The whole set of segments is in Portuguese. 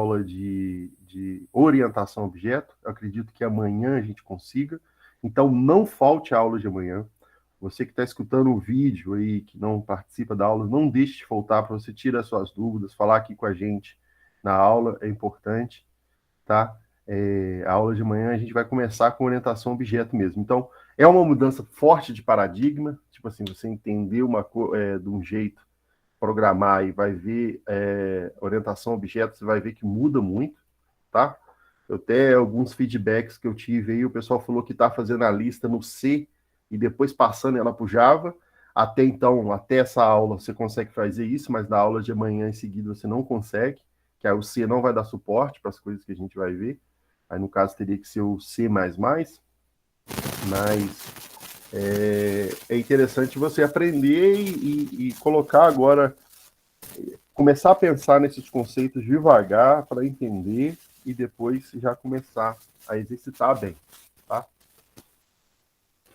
aula de orientação a objeto. Eu acredito que amanhã a gente consiga. Então, não falte a aula de amanhã. Você que está escutando o vídeo aí, que não participa da aula, não deixe de faltar para você tirar suas dúvidas, falar aqui com a gente na aula, é importante, tá? A aula de manhã a gente vai começar com orientação a objeto mesmo. Então, é uma mudança forte de paradigma, tipo assim, você entender de um jeito, programar e vai ver orientação a objeto, você vai ver que muda muito, tá? Eu até alguns feedbacks que eu tive aí, o pessoal falou que está fazendo a lista no C e depois passando ela para o Java. Até então, até essa aula, você consegue fazer isso, mas na aula de amanhã em seguida você não consegue, que aí o C não vai dar suporte para as coisas que a gente vai ver. Aí, no caso, teria que ser o C++, mas é interessante você aprender e colocar agora, começar a pensar nesses conceitos devagar para entender e depois já começar a exercitar bem, tá?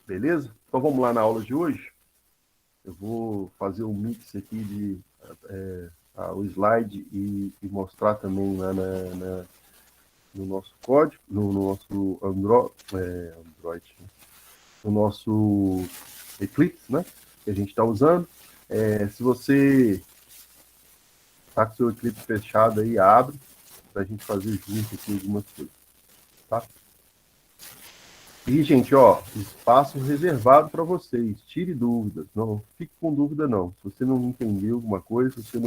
Beleza? Então vamos lá na aula de hoje. Eu vou fazer um mix aqui de o slide e mostrar também lá no nosso código, no nosso Android, no nosso Eclipse, né? Que a gente está usando. Se você está com o seu Eclipse fechado aí, abre para a gente fazer junto aqui algumas coisas, tá? E, gente, ó, espaço reservado para vocês. Tire dúvidas. Não fique com dúvida, não. Se você não entendeu alguma coisa, se você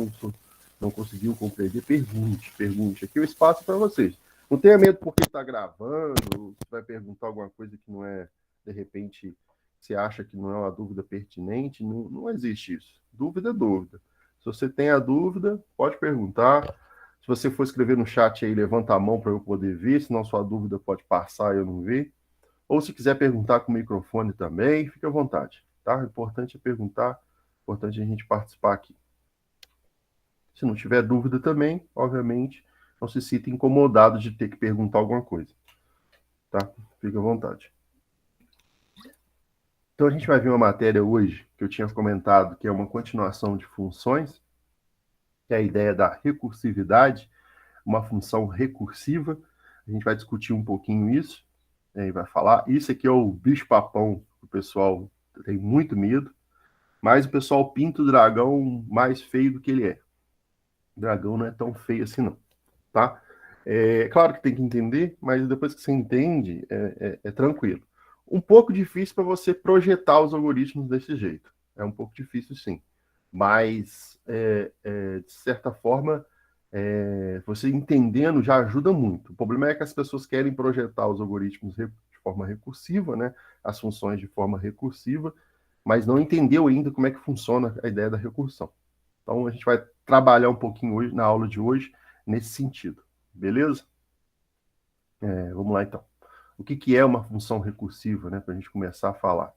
não conseguiu compreender, pergunte. Aqui é o espaço para vocês. Não tenha medo porque está gravando, você vai perguntar alguma coisa que não é, de repente, você acha que não é uma dúvida pertinente. Não existe isso. Dúvida é dúvida. Se você tem a dúvida, pode perguntar. Se você for escrever no chat aí, levanta a mão para eu poder ver, senão sua dúvida pode passar e eu não ver. Ou se quiser perguntar com o microfone também, fique à vontade, tá? O importante é perguntar, o importante é a gente participar aqui. Se não tiver dúvida também, obviamente, não se sinta incomodado de ter que perguntar alguma coisa, tá? Fique à vontade. Então, a gente vai ver uma matéria hoje, que eu tinha comentado, que é uma continuação de funções, que é a ideia da recursividade, uma função recursiva. A gente vai discutir um pouquinho isso, e vai falar. Isso aqui é o bicho-papão, o pessoal tem muito medo, mas o pessoal pinta o dragão mais feio do que ele é. O dragão não é tão feio assim, não, tá? Claro que tem que entender, mas depois que você entende, é tranquilo. Um pouco difícil para você projetar os algoritmos desse jeito. É um pouco difícil, sim. Mas, de certa forma, você entendendo já ajuda muito. O problema é que as pessoas querem projetar os algoritmos de forma recursiva, né? As funções de forma recursiva, mas não entendeu ainda como é que funciona a ideia da recursão. Então, a gente vai trabalhar um pouquinho hoje, na aula de hoje, nesse sentido. Beleza? Vamos lá, então. O que é uma função recursiva, né? Para a gente começar a falar.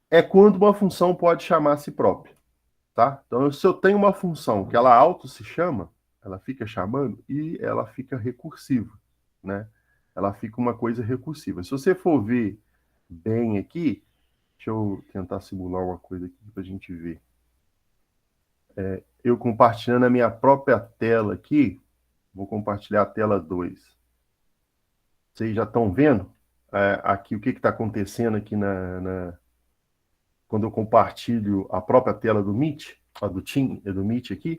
É quando uma função pode chamar a si própria, tá? Então, se eu tenho uma função que ela auto se chama, ela fica chamando e ela fica recursiva, né? Ela fica uma coisa recursiva. Se você for ver bem aqui, deixa eu tentar simular uma coisa aqui para a gente ver. Eu compartilhando a minha própria tela aqui, vou compartilhar a tela 2. Vocês já estão vendo aqui o que está acontecendo aqui quando eu compartilho a própria tela do Meet, do Meet aqui.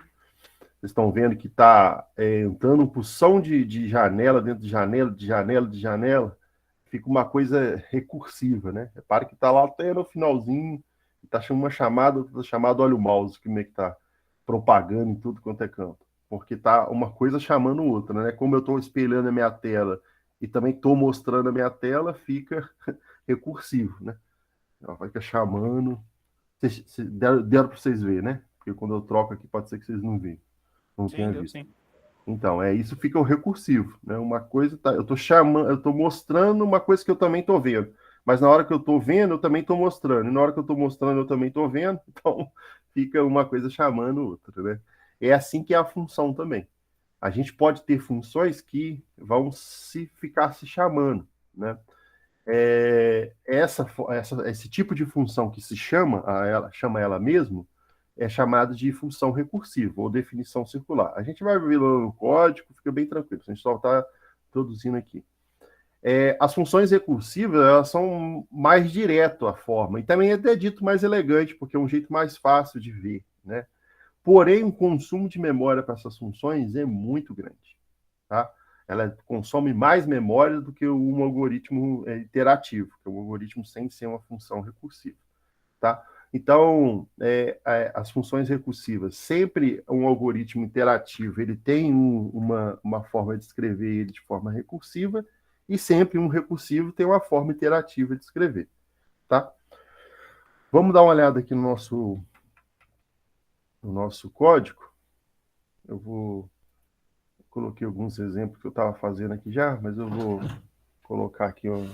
Vocês estão vendo que está entrando um porção de janela dentro de janela, de janela, de janela. Fica uma coisa recursiva, né? Repare que está lá até no finalzinho, está chamando uma chamada olha o mouse, como é que está propagando em tudo quanto é canto. Porque tá uma coisa chamando outra, né? Como eu estou espelhando a minha tela e também estou mostrando a minha tela, fica recursivo, né? Ela fica chamando. Deram para vocês verem, né? Porque quando eu troco aqui, pode ser que vocês não vejam. Não Sim, tenha deu visto. sim. Então, isso fica o recursivo, né? Uma coisa tá, eu estou chamando, eu estou mostrando uma coisa que eu também estou vendo. Mas na hora que eu estou vendo, eu também estou mostrando. E na hora que eu estou mostrando, eu também estou vendo. Então, fica uma coisa chamando outra, né? É assim que é a função também. A gente pode ter funções que vão ficar se chamando, né? Esse tipo de função que se chama ela mesmo, é chamado de função recursiva ou definição circular. A gente vai ver no código, fica bem tranquilo, a gente só está introduzindo aqui. As funções recursivas, elas são mais direto a forma, e também é até dito mais elegante, porque é um jeito mais fácil de ver, né? Porém, o consumo de memória para essas funções é muito grande, tá? Ela consome mais memória do que um algoritmo iterativo, que é um algoritmo sem ser uma função recursiva, tá? Então, as funções recursivas, sempre um algoritmo interativo, ele tem uma forma de escrever ele de forma recursiva, e sempre um recursivo tem uma forma iterativa de escrever, tá? Vamos dar uma olhada aqui no nosso código. Coloquei alguns exemplos que eu estava fazendo aqui já, mas eu vou colocar aqui um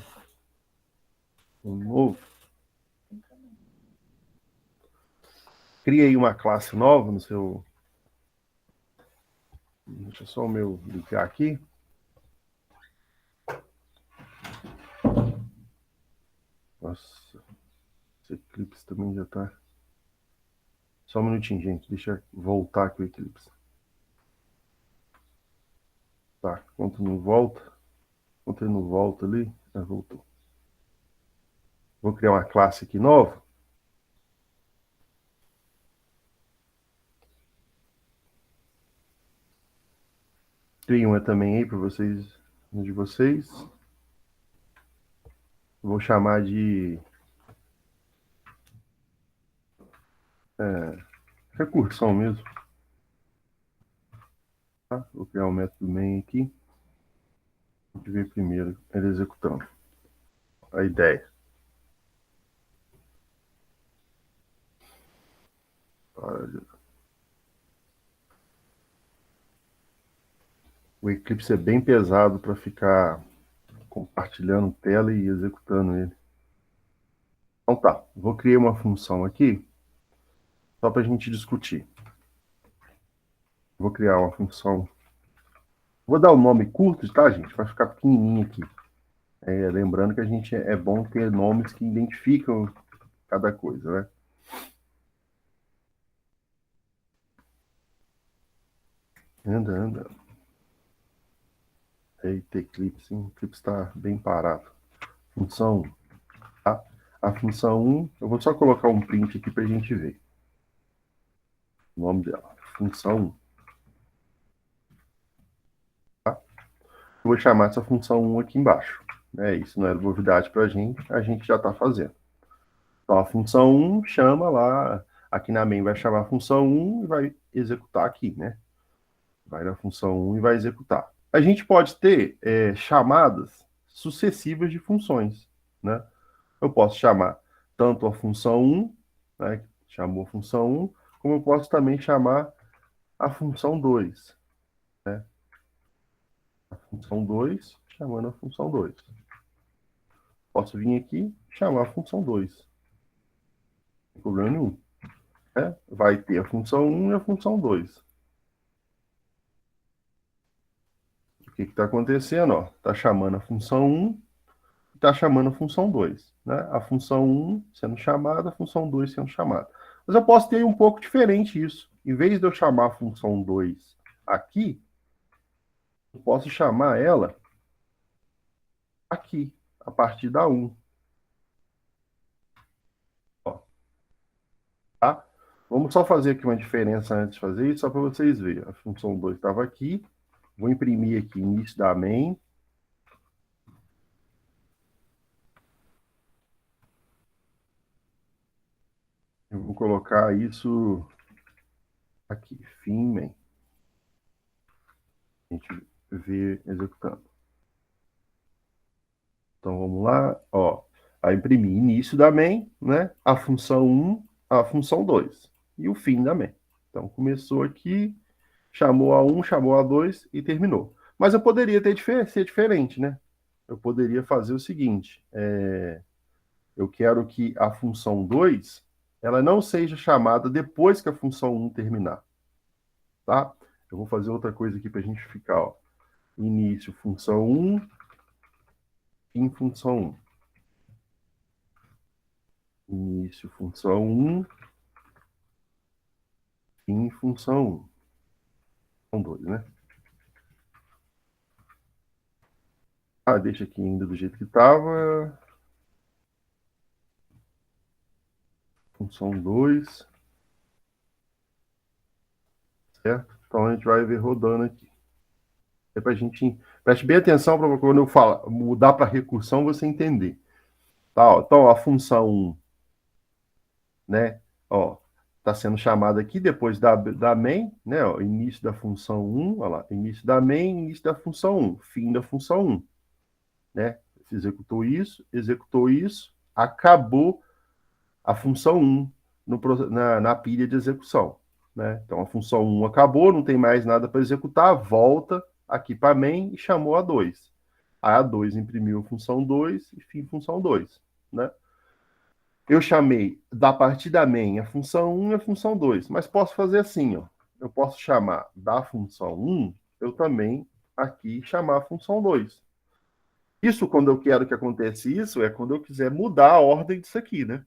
novo. Criei uma classe nova no seu... Deixa só o meu ligar aqui. Nossa, esse Eclipse também já está... Só um minutinho, gente. Deixa eu voltar aqui o Eclipse. Tá, enquanto não volta... Enquanto ele não volta ali... Já voltou. Vou criar uma classe aqui nova. Criei uma também aí para vocês... De vocês. Vou chamar de... recursão mesmo. Tá? Vou criar um método main aqui. A gente vê primeiro ele executando a ideia. O Eclipse é bem pesado para ficar compartilhando tela e executando ele. Então tá, vou criar uma função aqui, só para a gente discutir. Vou criar uma função. Vou dar o um nome curto, tá, gente? Vai ficar pequenininho aqui. Lembrando que a gente é bom ter nomes que identificam cada coisa, né? Anda. Eita, Eclipse, hein? O Eclipse está bem parado. Função 1. Tá? A função 1, eu vou só colocar um print aqui para a gente ver. O nome dela, função 1. Tá? Eu vou chamar essa função 1 aqui embaixo. Isso não é novidade para a gente já está fazendo. Então, a função 1 chama lá, aqui na main vai chamar a função 1 e vai executar aqui, né? Vai na função 1 e vai executar. A gente pode ter chamadas sucessivas de funções, né? Eu posso chamar tanto a função 1, né, chamou a função 1, como eu posso também chamar a função 2, né? A função 2, chamando a função 2. Posso vir aqui e chamar a função 2. Não tem problema nenhum. Né? Vai ter a função 1 e a função 2. O que está acontecendo? Está chamando a função 1 e está chamando a função 2. Né? A função 1 sendo chamada, a função 2 sendo chamada. Mas eu posso ter um pouco diferente isso. Em vez de eu chamar a função 2 aqui, eu posso chamar ela aqui, a partir da 1. Ó, tá? Vamos só fazer aqui uma diferença antes de fazer isso, só para vocês verem. A função 2 estava aqui. Vou imprimir aqui início da main. Eu vou colocar isso aqui, fim main. A gente vê executando. Então vamos lá, ó. Aí imprimir início da main, né? A função 1, a função 2 e o fim da main. Então começou aqui, chamou a 1, chamou a 2 e terminou. Mas eu poderia ser diferente, né? Eu poderia fazer o seguinte, eu quero que a função 2 ela não seja chamada depois que a função 1 terminar, tá? Eu vou fazer outra coisa aqui para a gente ficar, ó. Início, função 1, fim, função 1. Início, função 1, fim função 1. São 2, né? Deixa aqui ainda do jeito que estava. Função 2. Certo? Então a gente vai ver rodando aqui. É pra gente. Preste bem atenção para quando eu falar, mudar para recursão, você entender. Tá, ó, então a função 1, né? Ó, está sendo chamada aqui depois da main, né? Ó, início da função 1, olha lá, início da main, início da função 1, fim da função 1, né? Executou isso, acabou a função 1 na pilha de execução, né? Então a função 1 acabou, não tem mais nada para executar, volta aqui para main e chamou a 2. Aí a 2 imprimiu a função 2 e fim função 2, né? Eu chamei da partida main a função 1 e a função 2, mas posso fazer assim, ó. Eu posso chamar da função 1, eu também aqui chamar a função 2. Isso, quando eu quero que aconteça isso, é quando eu quiser mudar a ordem disso aqui, né?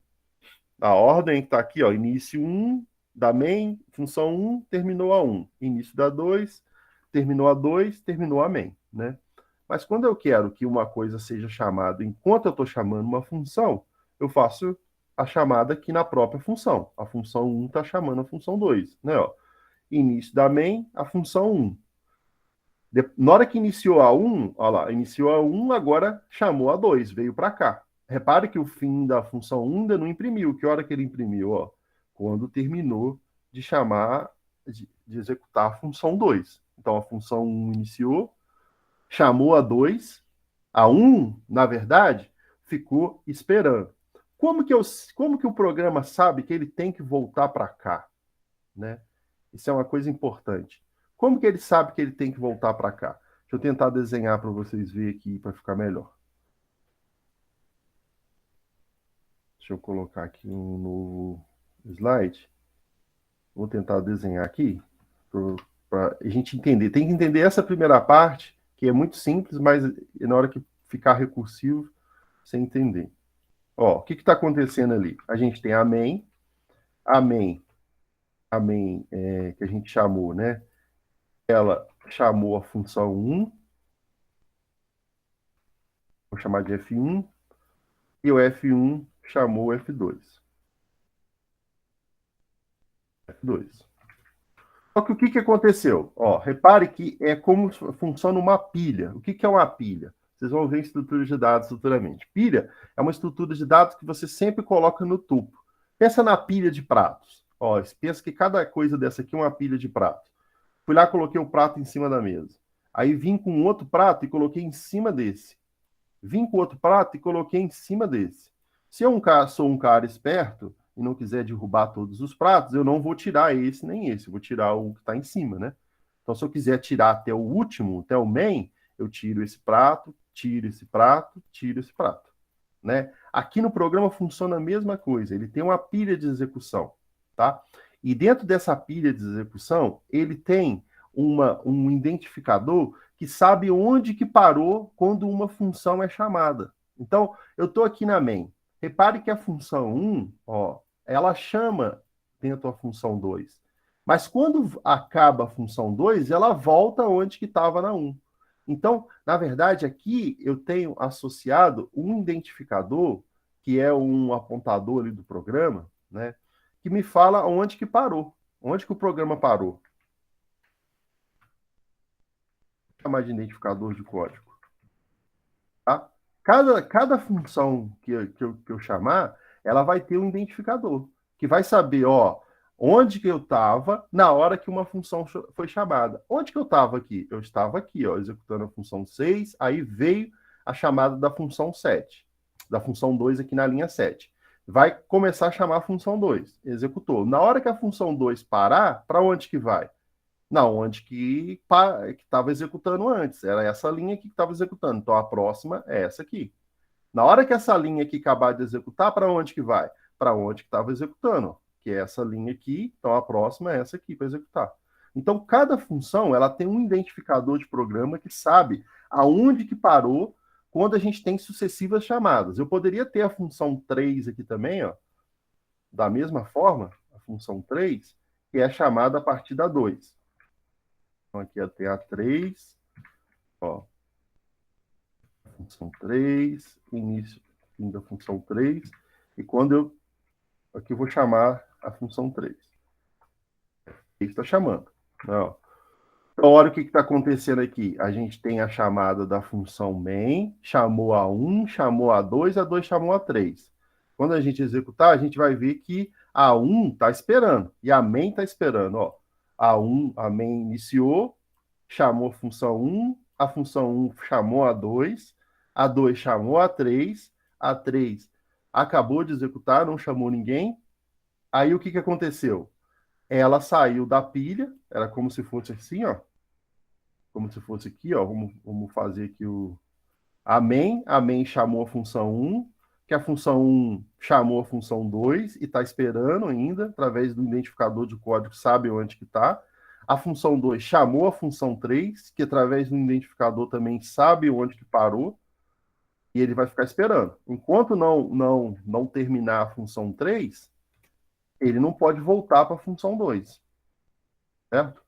A ordem que está aqui, ó, início 1 da main, função 1, terminou a 1. Início da 2, terminou a 2, terminou a main, né? Mas quando eu quero que uma coisa seja chamada enquanto eu estou chamando uma função, eu faço a chamada aqui na própria função. A função 1 está chamando a função 2, né? Ó, início da main, a função 1. Na hora que iniciou a 1, olha lá, iniciou a 1, agora chamou a 2, veio para cá. Repare que o fim da função 1 ainda não imprimiu. Que hora que ele imprimiu? Ó, quando terminou de chamar, de executar a função 2. Então, a função 1 iniciou, chamou a 2, a 1, na verdade, ficou esperando. Como que o programa sabe que ele tem que voltar para cá? Né? Isso é uma coisa importante. Como que ele sabe que ele tem que voltar para cá? Deixa eu tentar desenhar para vocês verem aqui para ficar melhor. Deixa eu colocar aqui um novo slide. Vou tentar desenhar aqui para a gente entender. Tem que entender essa primeira parte, que é muito simples, mas na hora que ficar recursivo, você entender. Ó, o que está acontecendo ali? A gente tem a main, que a gente chamou, né? Ela chamou a função 1, vou chamar de F1, e o F1 chamou o F2. F2. Só que o que aconteceu? Ó, repare que é como funciona uma pilha. O que é uma pilha? Vocês vão ver em estrutura de dados futuramente. Pilha é uma estrutura de dados que você sempre coloca no topo. Pensa na pilha de pratos. Ó, pensa que cada coisa dessa aqui é uma pilha de pratos. Fui lá, coloquei o prato em cima da mesa. Aí vim com outro prato e coloquei em cima desse. Vim com outro prato e coloquei em cima desse. Se eu sou um cara esperto e não quiser derrubar todos os pratos, eu não vou tirar esse nem esse, eu vou tirar o que está em cima, né? Então, se eu quiser tirar até o último, até o main, eu tiro esse prato, tiro esse prato, tiro esse prato, né? Aqui no programa funciona a mesma coisa, ele tem uma pilha de execução, tá? E dentro dessa pilha de execução, ele tem um identificador que sabe onde que parou quando uma função é chamada. Então, eu estou aqui na main. Repare que a função 1, ó, ela chama dentro da função 2. Mas quando acaba a função 2, ela volta onde que estava na 1. Então, na verdade, aqui eu tenho associado um identificador, que é um apontador ali do programa, né, que me fala onde que parou, onde que o programa parou. Chamar de identificador de código. Tá? Cada função que eu chamar, ela vai ter um identificador, que vai saber, ó, onde que eu estava na hora que uma função foi chamada. Onde que eu estava aqui? Eu estava aqui, ó, executando a função 6, aí veio a chamada da função 7, da função 2 aqui na linha 7. Vai começar a chamar a função 2, executou. Na hora que a função 2 parar, para onde que vai? Na onde que estava executando antes. Era essa linha aqui que estava executando. Então, a próxima é essa aqui. Na hora que essa linha aqui acabar de executar, para onde que vai? Para onde que estava executando, que é essa linha aqui. Então, a próxima é essa aqui para executar. Então, cada função ela tem um identificador de programa que sabe aonde que parou quando a gente tem sucessivas chamadas. Eu poderia ter a função 3 aqui também, ó, da mesma forma, a função 3, que é chamada a partir da 2. Então, aqui tem a 3, ó, função 3, início, fim da função 3, e quando eu, aqui eu vou chamar a função 3. Ele está chamando. Ó. Então, olha o que está acontecendo aqui. A gente tem a chamada da função main, chamou a 1, chamou a 2 chamou a 3. Quando a gente executar, a gente vai ver que a 1 está esperando e a main está esperando. Ó. A main iniciou, chamou a função 1 chamou a 2 chamou a 3 acabou de executar, não chamou ninguém. Aí o que aconteceu? Ela saiu da pilha, era como se fosse assim, ó. Como se fosse aqui, ó. Vamos fazer aqui a main chamou a função 1, que a função 1 chamou a função 2 e está esperando ainda, através do identificador de código, sabe onde que está. A função 2 chamou a função 3, que através do identificador também sabe onde que parou, e ele vai ficar esperando. Enquanto não terminar a função 3, ele não pode voltar para a função 2, certo?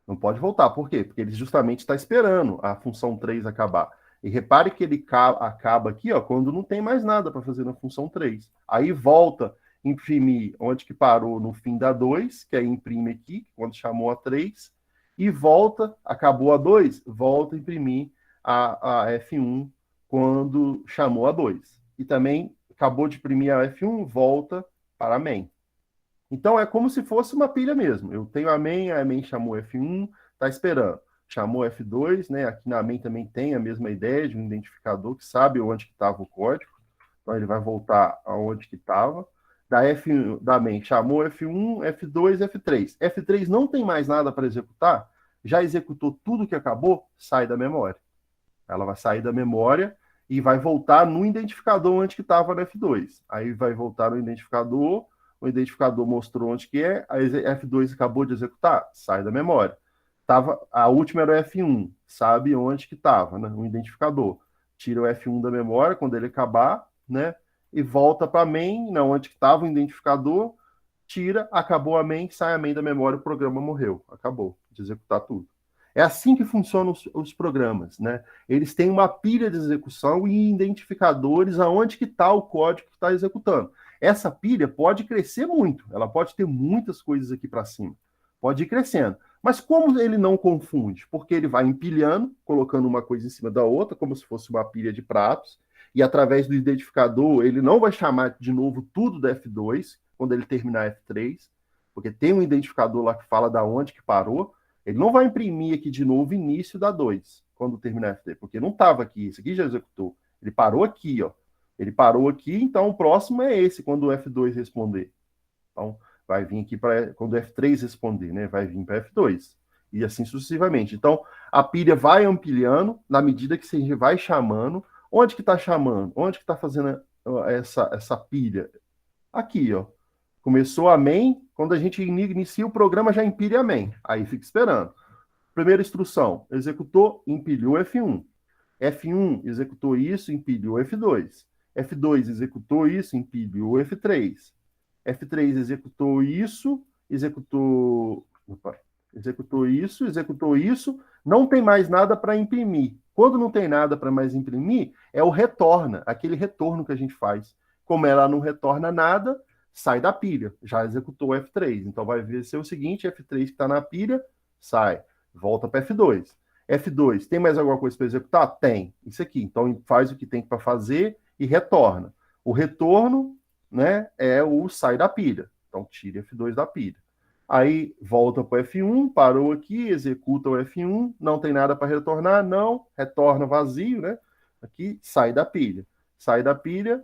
Não pode voltar. Por quê? Porque ele justamente está esperando a função 3 acabar. E repare que ele acaba aqui, ó, quando não tem mais nada para fazer na função 3. Aí volta imprimir onde que parou no fim da 2, que é imprime aqui, quando chamou a 3, e volta, acabou a 2, volta a imprimir a F1 quando chamou a 2. E também acabou de imprimir a F1, volta para a main. Então é como se fosse uma pilha mesmo. Eu tenho a main chamou F1, está esperando. Chamou F2, né? Aqui na main também tem a mesma ideia de um identificador que sabe onde que estava o código. Então ele vai voltar aonde que estava. Da main chamou F1, F2, F3. F3 não tem mais nada para executar, já executou tudo que acabou, sai da memória. Ela vai sair da memória e vai voltar no identificador onde que estava no F2. Aí vai voltar no identificador, o identificador mostrou onde que é, a F2 acabou de executar, sai da memória. A última era o F1, sabe onde que estava, né? O identificador. Tira o F1 da memória quando ele acabar, né? E volta para a main, não, onde que estava o identificador, tira, acabou a main, sai a main da memória, o programa morreu, acabou de executar tudo. É assim que funcionam os programas, né? Eles têm uma pilha de execução e identificadores aonde que está o código que está executando. Essa pilha pode crescer muito, ela pode ter muitas coisas aqui para cima, pode ir crescendo. Mas como ele não confunde? Porque ele vai empilhando, colocando uma coisa em cima da outra, como se fosse uma pilha de pratos, e através do identificador ele não vai chamar de novo tudo da F2 quando ele terminar F3, porque tem um identificador lá que fala da onde que parou. Ele não vai imprimir aqui de novo o início da 2, quando terminar F3, porque não estava aqui, esse aqui já executou. Ele parou aqui, ó. Ele parou aqui, então o próximo é esse, quando o F2 responder. Então, vai vir aqui para quando o F3 responder, né? Vai vir para F2. E assim sucessivamente. Então, a pilha vai ampliando na medida que você vai chamando. Onde que está chamando? Onde que está fazendo essa pilha? Aqui, ó. Começou a main, quando a gente inicia o programa, já empilha a main. Aí fica esperando. Primeira instrução, executou, empilhou F1. F1 executou isso, empilhou F2. F2 executou isso, empilhou F3. F3 executou isso, executou isso, não tem mais nada para imprimir. Quando não tem nada para mais imprimir, é o retorna, aquele retorno que a gente faz. Como ela não retorna nada, sai da pilha, já executou o F3. Então vai ser o seguinte, F3 que está na pilha, sai, volta para F2. F2, tem mais alguma coisa para executar? Tem, isso aqui. Então faz o que tem para fazer e retorna. O retorno, né, é o sai da pilha. Então tira F2 da pilha. Aí volta para o F1, parou aqui, executa o F1, não tem nada para retornar, não, retorna vazio, né? Aqui sai da pilha. Sai da pilha,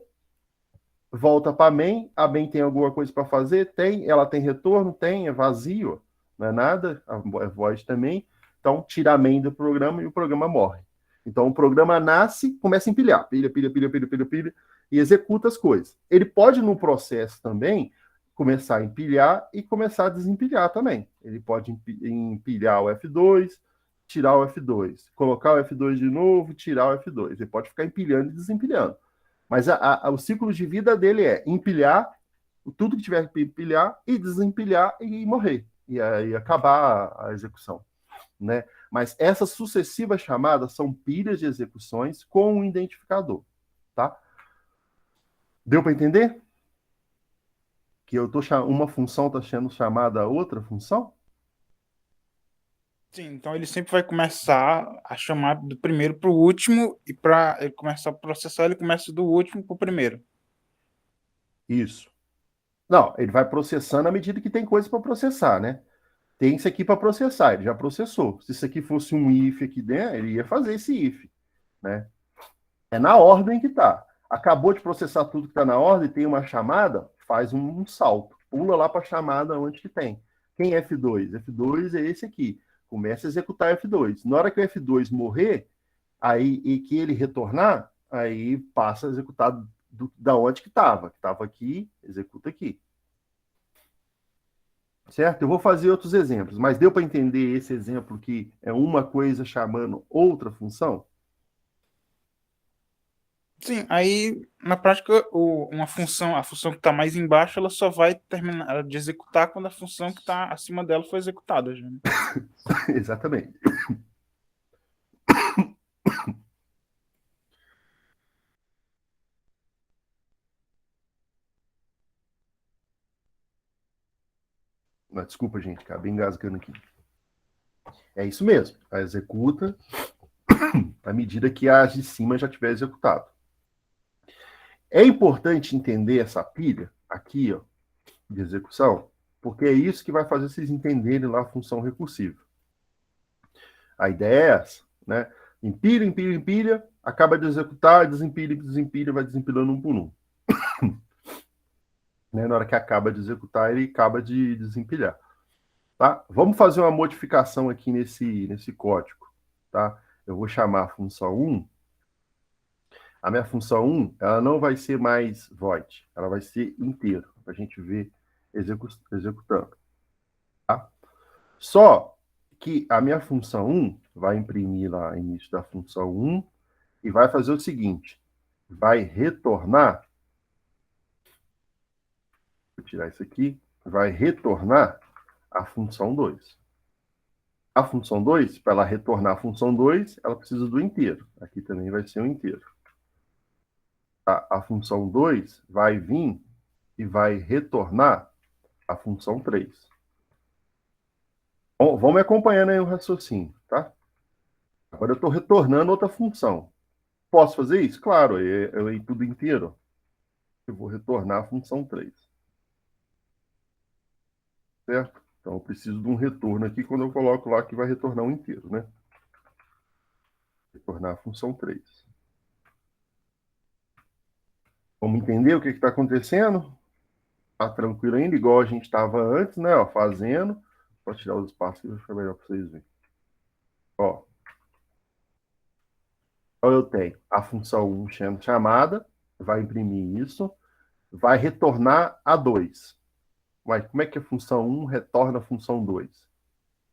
volta para a main tem alguma coisa para fazer? Tem, ela tem retorno? Tem, é vazio, não é nada, é void também. Então, tira a main do programa e o programa morre. Então, o programa nasce, começa a empilhar, pilha, e executa as coisas. Ele pode, no processo também, começar a empilhar e começar a desempilhar também. Ele pode empilhar o F2, tirar o F2, colocar o F2 de novo, tirar o F2. Ele pode ficar empilhando e desempilhando. Mas o ciclo de vida dele é empilhar tudo que tiver que empilhar e desempilhar e morrer. e aí acabar a execução, né? Mas essas sucessivas chamadas são pilhas de execuções com um identificador, tá? Deu para entender? Que uma função está sendo chamada a outra função? Sim, então ele sempre vai começar a chamar do primeiro para o último, e para ele começar a processar, ele começa do último para o primeiro. Isso. Não, ele vai processando à medida que tem coisa para processar, né? Tem isso aqui para processar, ele já processou. Se isso aqui fosse um if aqui dentro, ele ia fazer esse if, né? É na ordem que está. Acabou de processar tudo que está na ordem, tem uma chamada, faz um salto. Pula lá para a chamada onde que tem. Quem é F2? F2 é esse aqui. Começa a executar F2. Na hora que o F2 morrer, aí e que ele retornar, aí passa a executar da onde que estava. Que estava aqui, executa aqui. Certo? Eu vou fazer outros exemplos, mas deu para entender esse exemplo que é uma coisa chamando outra função? Sim, aí na prática uma função, a função que está mais embaixo, ela só vai terminar de executar quando a função que está acima dela for executada, já, né? Exatamente. Desculpa, gente, acabei engasgando aqui. É isso mesmo. Ela executa à medida que as de cima já tiver executado. É importante entender essa pilha aqui, ó, de execução, porque é isso que vai fazer vocês entenderem lá a função recursiva. A ideia é essa, né? Empilha, empilha, empilha, acaba de executar, desempilha, desempilha, vai desempilhando um por um. Né? Na hora que acaba de executar, ele acaba de desempilhar. Tá? Vamos fazer uma modificação aqui nesse código. Tá? Eu vou chamar a função 1. A minha função 1, ela não vai ser mais void, ela vai ser inteiro, para a gente ver executando. Tá? Só que a minha função 1 vai imprimir lá o início da função 1 e vai fazer o seguinte, vai retornar, vou tirar isso aqui, vai retornar a função 2. A função 2, para ela retornar a função 2, ela precisa do inteiro. Aqui também vai ser um inteiro. A função 2 vai vir e vai retornar a função 3. Bom, vamos me acompanhando aí o raciocínio, tá? Agora eu estou retornando outra função. Posso fazer isso? Claro, eu em tudo inteiro. Eu vou retornar a função 3. Certo? Então eu preciso de um retorno aqui quando eu coloco lá que vai retornar um inteiro, né? Retornar a função 3. Vamos entender o que está acontecendo? Tá tranquilo ainda, igual a gente estava antes, né? Ó, fazendo. Vou tirar os espaços que vai ficar melhor para vocês verem. Ó. Então eu tenho a função 1 sendo chamada, vai imprimir isso, vai retornar a 2. Mas como é que a função 1 retorna a função 2?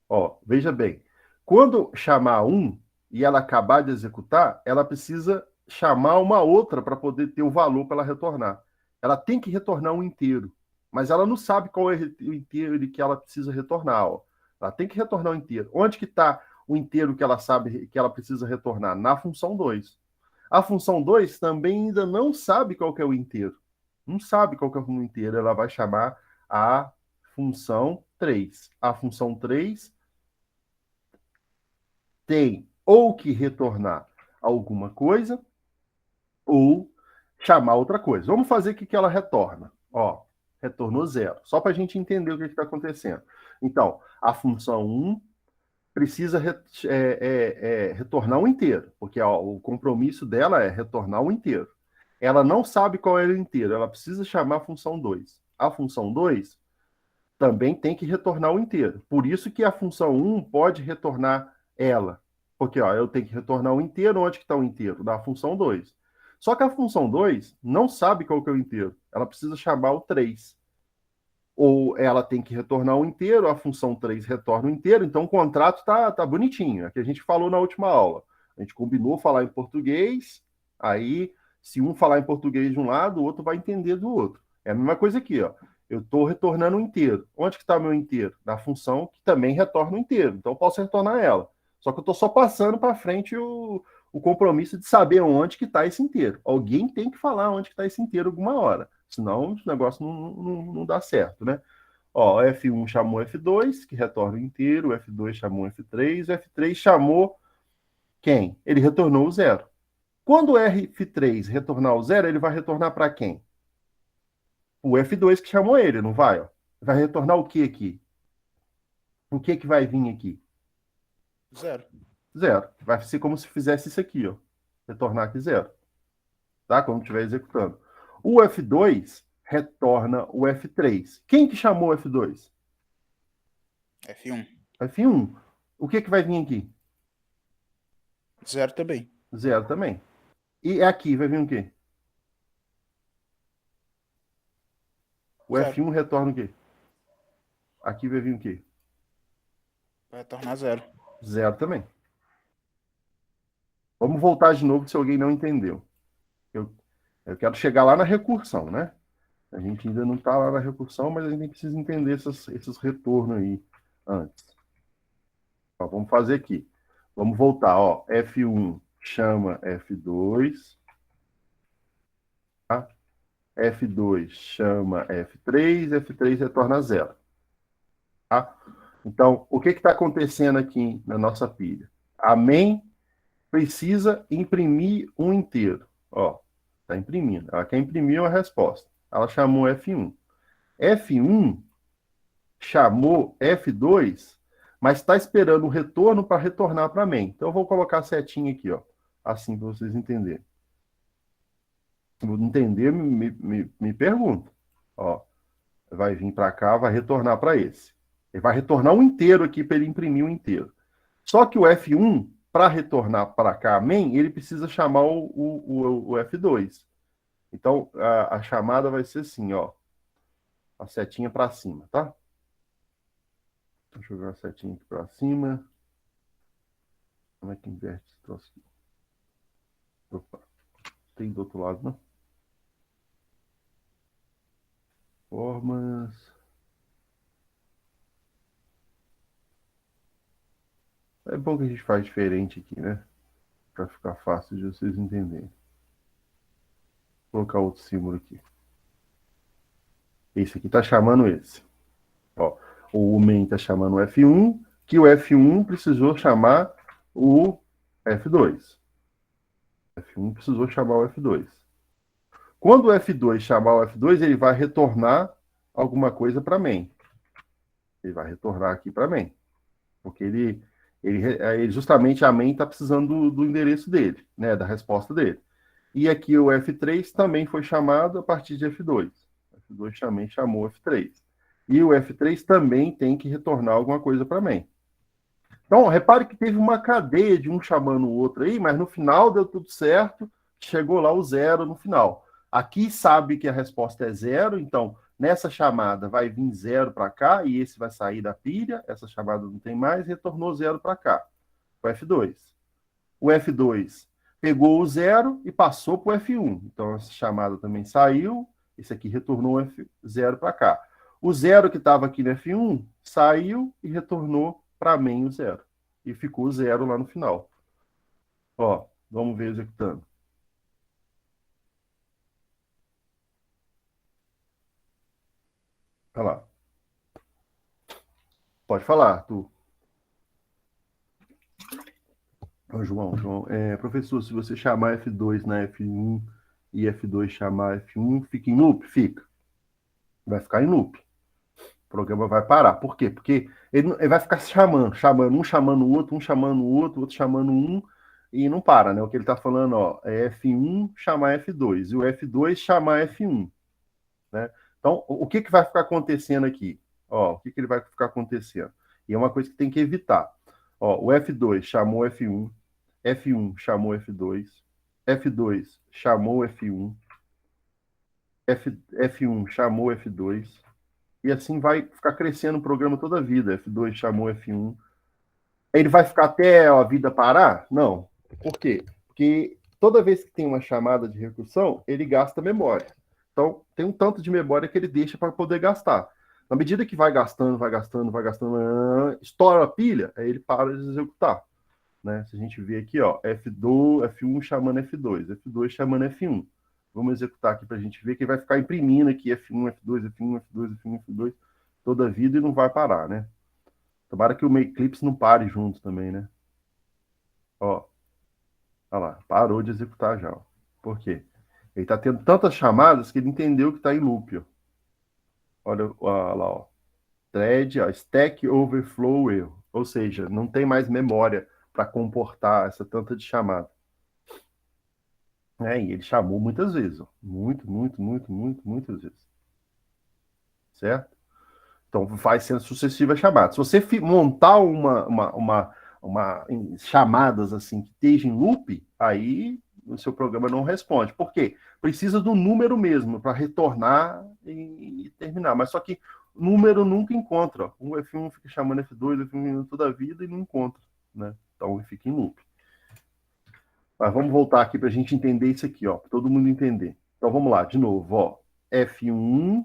Ó, veja bem, quando chamar 1 e ela acabar de executar, ela precisa chamar uma outra para poder ter o valor para ela retornar. Ela tem que retornar um inteiro, mas ela não sabe qual é o inteiro que ela precisa retornar. Ó. Ela tem que retornar o inteiro. Onde que está o inteiro que ela sabe que ela precisa retornar? Na função 2. A função 2 também ainda não sabe qual que é o inteiro. Não sabe qual que é o inteiro. Ela vai chamar a função 3. A função 3 tem ou que retornar alguma coisa ou chamar outra coisa. Vamos fazer o que ela retorna. Ó, retornou 0. Só para a gente entender o que está acontecendo. Então, a função 1 precisa retornar um inteiro, porque ó, o compromisso dela é retornar um inteiro. Ela não sabe qual é o inteiro, ela precisa chamar a função 2. A função 2 também tem que retornar o inteiro. Por isso que a função 1 pode retornar ela. Porque ó, eu tenho que retornar o inteiro, onde que está o inteiro? Da função 2. Só que a função 2 não sabe qual que é o inteiro. Ela precisa chamar o 3. Ou ela tem que retornar o inteiro, a função 3 retorna o inteiro, então o contrato tá bonitinho. É que a gente falou na última aula. A gente combinou falar em português, aí se um falar em português de um lado, o outro vai entender do outro. É a mesma coisa aqui, ó. Eu estou retornando um inteiro. Onde que está o meu inteiro? Na função que também retorna um inteiro. Então, eu posso retornar ela. Só que eu estou só passando para frente o compromisso de saber onde que está esse inteiro. Alguém tem que falar onde que está esse inteiro alguma hora. Senão, o negócio não dá certo, né? Ó, F1 chamou F2, que retorna o inteiro. O F2 chamou F3. O F3 chamou quem? Ele retornou o zero. Quando o F3 retornar o zero, ele vai retornar para quem? O F2 que chamou ele, não vai? Ó. Vai retornar o que aqui? O que vai vir aqui? Zero. Zero. Vai ser como se fizesse isso aqui, ó. Retornar aqui zero. Tá? Quando estiver executando. O F2 retorna o F3. Quem que chamou o F2? F1. F1. O que vai vir aqui? Zero também. Zero também. E aqui vai vir o quê? O Zero. F1 retorna o quê? Aqui vai vir o quê? Vai retornar zero. Zero também. Vamos voltar de novo se alguém não entendeu. Eu quero chegar lá na recursão, né? A gente ainda não está lá na recursão, mas a gente precisa entender esses retornos aí antes. Ó, vamos fazer aqui. Vamos voltar. Ó, F1 chama F2. Tá? F2 chama F3. F3 retorna zero. Tá? Então, o que está acontecendo aqui na nossa pilha? A main precisa imprimir um inteiro. Ó, está imprimindo. Ela quer imprimir uma resposta. Ela chamou F1. F1 chamou F2, mas está esperando o retorno para retornar para main. Então, eu vou colocar a setinha aqui, ó, assim para vocês entenderem. Se não entender, me pergunta. Ó, vai vir para cá, vai retornar para esse. Ele vai retornar um inteiro aqui para ele imprimir um inteiro. Só que o F1, para retornar para cá, main, ele precisa chamar o F2. Então, a chamada vai ser assim, ó. A setinha para cima, tá? Deixa eu jogar a setinha aqui para cima. Como é que inverte esse troço aqui? Opa, tem do outro lado, não? Formas. É bom que a gente faz diferente aqui, né? Para ficar fácil de vocês entenderem. Vou colocar outro símbolo aqui. Esse aqui tá chamando esse. Ó, o main tá chamando o F1, que o F1 precisou chamar o F2. O F1 precisou chamar o F2. Quando o F2 chamar o F2, ele vai retornar alguma coisa para main. Ele vai retornar aqui para main. Porque ele justamente a main está precisando do endereço dele, né, da resposta dele. E aqui o F3 também foi chamado a partir de F2. O F2 também chamou o F3. E o F3 também tem que retornar alguma coisa para main. Então, repare que teve uma cadeia de um chamando o outro aí, mas no final deu tudo certo, chegou lá o zero no final. Aqui sabe que a resposta é zero, então nessa chamada vai vir zero para cá e esse vai sair da pilha, essa chamada não tem mais, retornou zero para cá, o F2. O F2 pegou o zero e passou para o F1, então essa chamada também saiu, esse aqui retornou F0 para cá. O zero que estava aqui no F1 saiu e retornou para main o zero. E ficou zero lá no final. Ó, vamos ver executando. Olha lá. Pode falar, Arthur. Ô, João, professor, se você chamar F2 na F1 e F2 chamar F1, fica em loop? Fica. Vai ficar em loop. O programa vai parar. Por quê? Porque ele vai ficar chamando, um chamando o outro, um chamando o outro, outro chamando um, e não para, né? O que ele está falando, ó, é F1 chamar F2 e o F2 chamar F1, né? Então, o que vai ficar acontecendo aqui? Ó, o que ele vai ficar acontecendo? E é uma coisa que tem que evitar. Ó, o F2 chamou F1, F1 chamou F2, F2 chamou F1, F1 chamou F2, e assim vai ficar crescendo o programa toda a vida. F2 chamou F1. Ele vai ficar até a vida parar? Não. Por quê? Porque toda vez que tem uma chamada de recursão, ele gasta memória. Então, tem um tanto de memória que ele deixa para poder gastar. Na medida que vai gastando, estoura a pilha, aí ele para de executar. Né? Se a gente vê aqui, ó, F2, F1 chamando F2, F2 chamando F1. Vamos executar aqui para a gente ver que ele vai ficar imprimindo aqui F1, F2, F1, F2, F1, F2, toda a vida e não vai parar, né? Tomara que o Eclipse não pare junto também, né? Ó, olha lá, parou de executar já. Ó. Por quê? Ele está tendo tantas chamadas que ele entendeu que está em loop. Ó. Olha lá, ó. Thread, ó, Stack Overflow erro. Ou seja, não tem mais memória para comportar essa tanta de chamada. E ele chamou muitas vezes. Ó. Muitas vezes. Certo? Então, vai sendo sucessivas chamadas. Se você montar uma chamadas assim que esteja em loop, aí o seu programa não responde. Por quê? Precisa do número mesmo para retornar e terminar. Mas só que o número nunca encontra. O F1 fica chamando F2, F1 toda a vida e não encontra. Né? Então ele fica em loop. Mas vamos voltar aqui para a gente entender isso aqui, para todo mundo entender. Então vamos lá, de novo. Ó. F1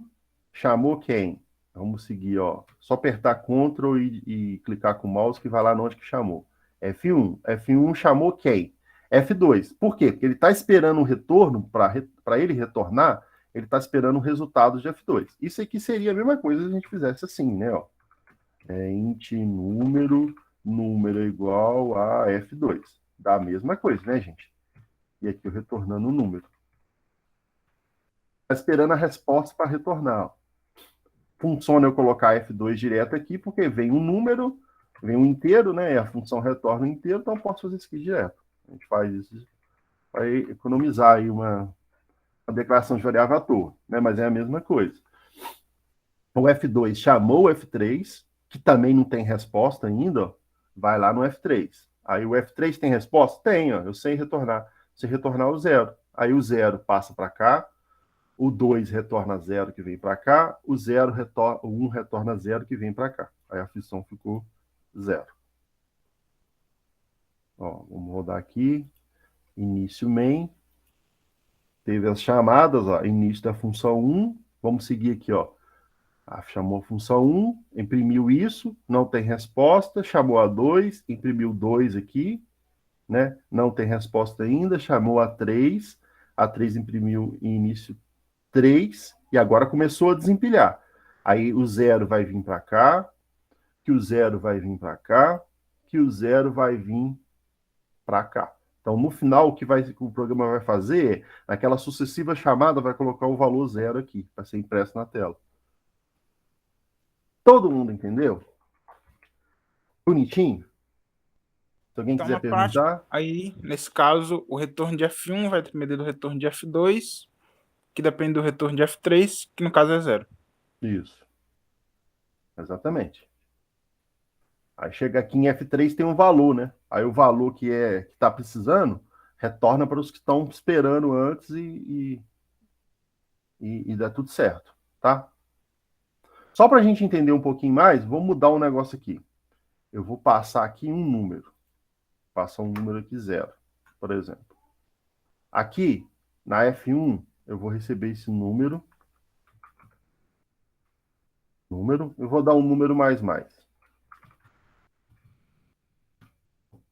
chamou quem? Vamos seguir, ó. Só apertar Ctrl e clicar com o mouse que vai lá onde que chamou. F1. F1 chamou quem? F2. Por quê? Porque ele está esperando um retorno, para ele retornar, ele está esperando o resultado de F2. Isso aqui seria a mesma coisa se a gente fizesse assim, né? Ó. Int número é igual a F2. Dá a mesma coisa, né, gente? E aqui eu retornando o número. Está esperando a resposta para retornar. Ó. Funciona eu colocar F2 direto aqui, porque vem um número, vem um inteiro, né? E a função retorna um inteiro, então eu posso fazer isso aqui direto. A gente faz isso para economizar aí uma declaração de variável à toa, né? Mas é a mesma coisa. O F2 chamou o F3, que também não tem resposta ainda, ó, vai lá no F3. Aí o F3 tem resposta? Tem, ó, eu sei retornar. Se retornar o zero. Aí o zero passa para cá, o 2 retorna 0 que vem para cá, o 1 retorna 0 que vem para cá. Aí a função ficou 0. Ó, vamos rodar aqui. Início main. Teve as chamadas, ó, início da função 1. Vamos seguir aqui, ó. Chamou a função 1, imprimiu isso, não tem resposta, chamou a 2, imprimiu 2 aqui, né? Não tem resposta ainda, chamou a 3 imprimiu em início 3, e agora começou a desempilhar. Aí o 0 vai vir para cá, que o 0 vai vir para cá, que o 0 vai vir para cá. Então, no final, o programa vai fazer é, naquela sucessiva chamada, vai colocar o valor 0 aqui, para ser impresso na tela. Todo mundo entendeu? Bonitinho? Se alguém Então, quiser na prática, perguntar. aí, nesse caso, o retorno de F1 vai depender do retorno de F2, que depende do retorno de F3, que no caso é zero. Isso. Exatamente. Aí chega aqui em F3 tem um valor, né? Aí o valor que está precisando retorna para os que estão esperando antes e dá tudo certo, tá? Só para a gente entender um pouquinho mais, vou mudar um negócio aqui. Eu vou passar aqui um número. Passar um número aqui 0, por exemplo. Aqui, na F1, eu vou receber esse número. Eu vou dar um número mais.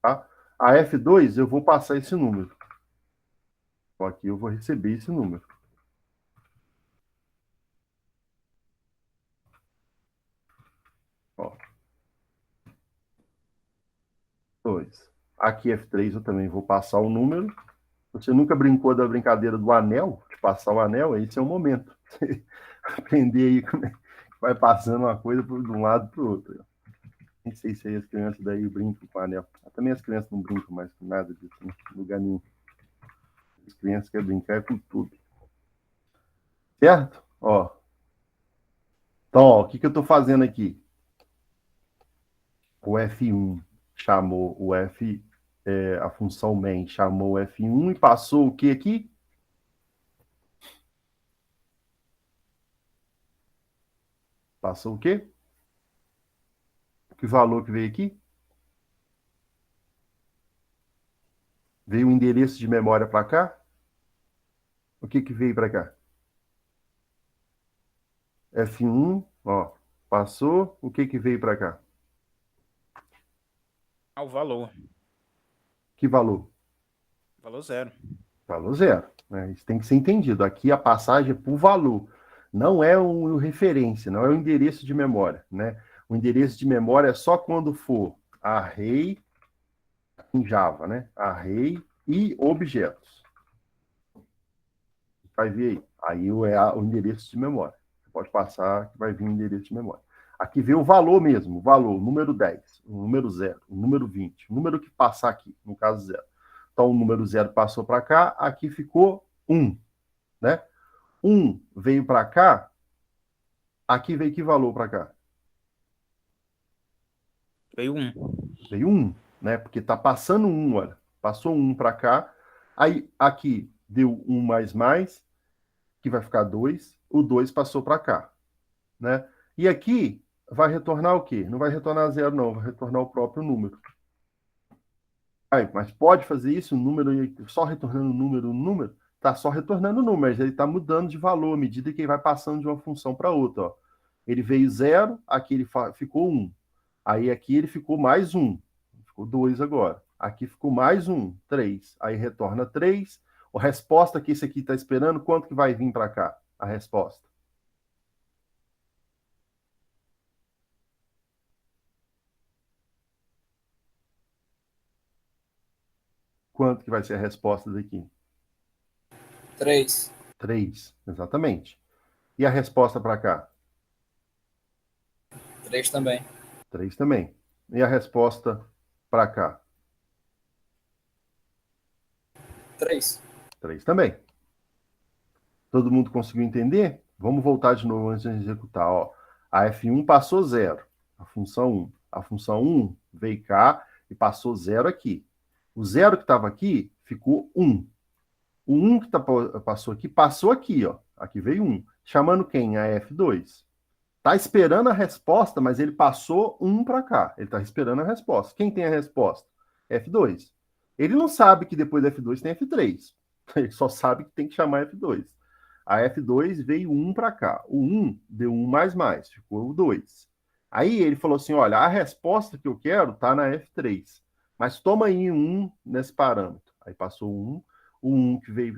Tá? A F2, eu vou passar esse número. Aqui eu vou receber esse número. Ó. 2. Aqui F3 eu também vou passar o número. Você nunca brincou da brincadeira do anel, de passar o anel? Esse é o momento. Aprender aí como é que vai passando uma coisa de um lado para o outro. Nem sei se aí as crianças daí brincam com anel. Também as crianças não brincam mais com nada disso, né? Em lugar nenhum. As crianças querem brincar com tudo. Certo? Ó. Então, ó, o que eu estou fazendo aqui? O F1 chamou o a função main chamou o F1 e passou o que aqui? Passou o quê? Que valor que veio aqui? Veio o endereço de memória para cá? O que veio para cá? F1, ó, passou, o que que veio para cá? O valor. Que valor? Valor zero. Valor zero, né? Isso tem que ser entendido. Aqui a passagem é por valor, não é um referência, não é um endereço de memória, né? O endereço de memória é só quando for array em Java, né? Array e objetos. Vai ver aí. Aí o endereço de memória. Você pode passar que vai vir o endereço de memória. Aqui vem o valor mesmo, o valor, o número 10, o número 0, o número 20, o número que passar aqui, no caso 0. Então o número 0 passou para cá, aqui ficou 1, né? 1 veio para cá, aqui veio que valor para cá? Veio 1. Veio 1, né? Porque está passando 1, olha. Passou 1 para cá, aí aqui deu 1 mais, que vai ficar 2, o 2 passou para cá, né? E aqui vai retornar o quê? Não vai retornar 0, não, vai retornar o próprio número. Aí, mas pode fazer isso, número, só retornando número? Tá só retornando número, mas ele está mudando de valor à medida que ele vai passando de uma função para outra, ó. Ele veio 0, aqui ele ficou 1. Aí aqui ele ficou mais 1. Ficou 2 agora. Aqui ficou mais 1, 3. Aí retorna 3. A resposta que esse aqui está esperando, quanto que vai vir para cá? A resposta. Quanto que vai ser a resposta daqui? 3. 3, exatamente. E a resposta para cá? 3 também. 3 também. E a resposta para cá? 3. 3 também. Todo mundo conseguiu entender? Vamos voltar de novo antes de executar. Ó. A F1 passou 0, a função 1. A função 1 veio cá e passou 0 aqui. O 0 que estava aqui ficou 1. O 1 que passou aqui, ó. Aqui veio 1. Chamando quem? A F2. Tá esperando a resposta, mas ele passou 1 para cá. Ele está esperando a resposta. Quem tem a resposta? F2. Ele não sabe que depois da F2 tem F3. Ele só sabe que tem que chamar F2. A F2 veio 1 para cá. O 1 deu 1 mais, ficou o 2. Aí ele falou assim: olha, a resposta que eu quero está na F3. Mas toma aí 1 nesse parâmetro. Aí passou 1. O 1 que veio.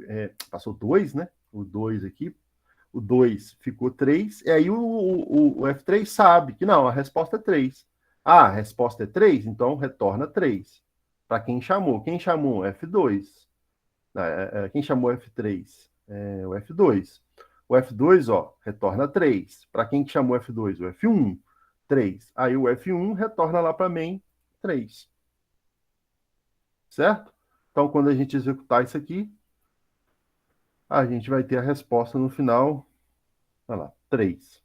Passou 2, né? O 2 aqui. O 2 ficou 3. E aí o F3 sabe que não, a resposta é 3. Ah, a resposta é 3? Então retorna 3. Para quem chamou? Quem chamou? F2. Quem chamou F3? O F2. O F2, ó, retorna 3. Para quem que chamou F2? O F1. 3. Aí o F1 retorna lá para main 3. Certo? Então, quando a gente executar isso aqui, a gente vai ter a resposta no final. Olha lá, 3.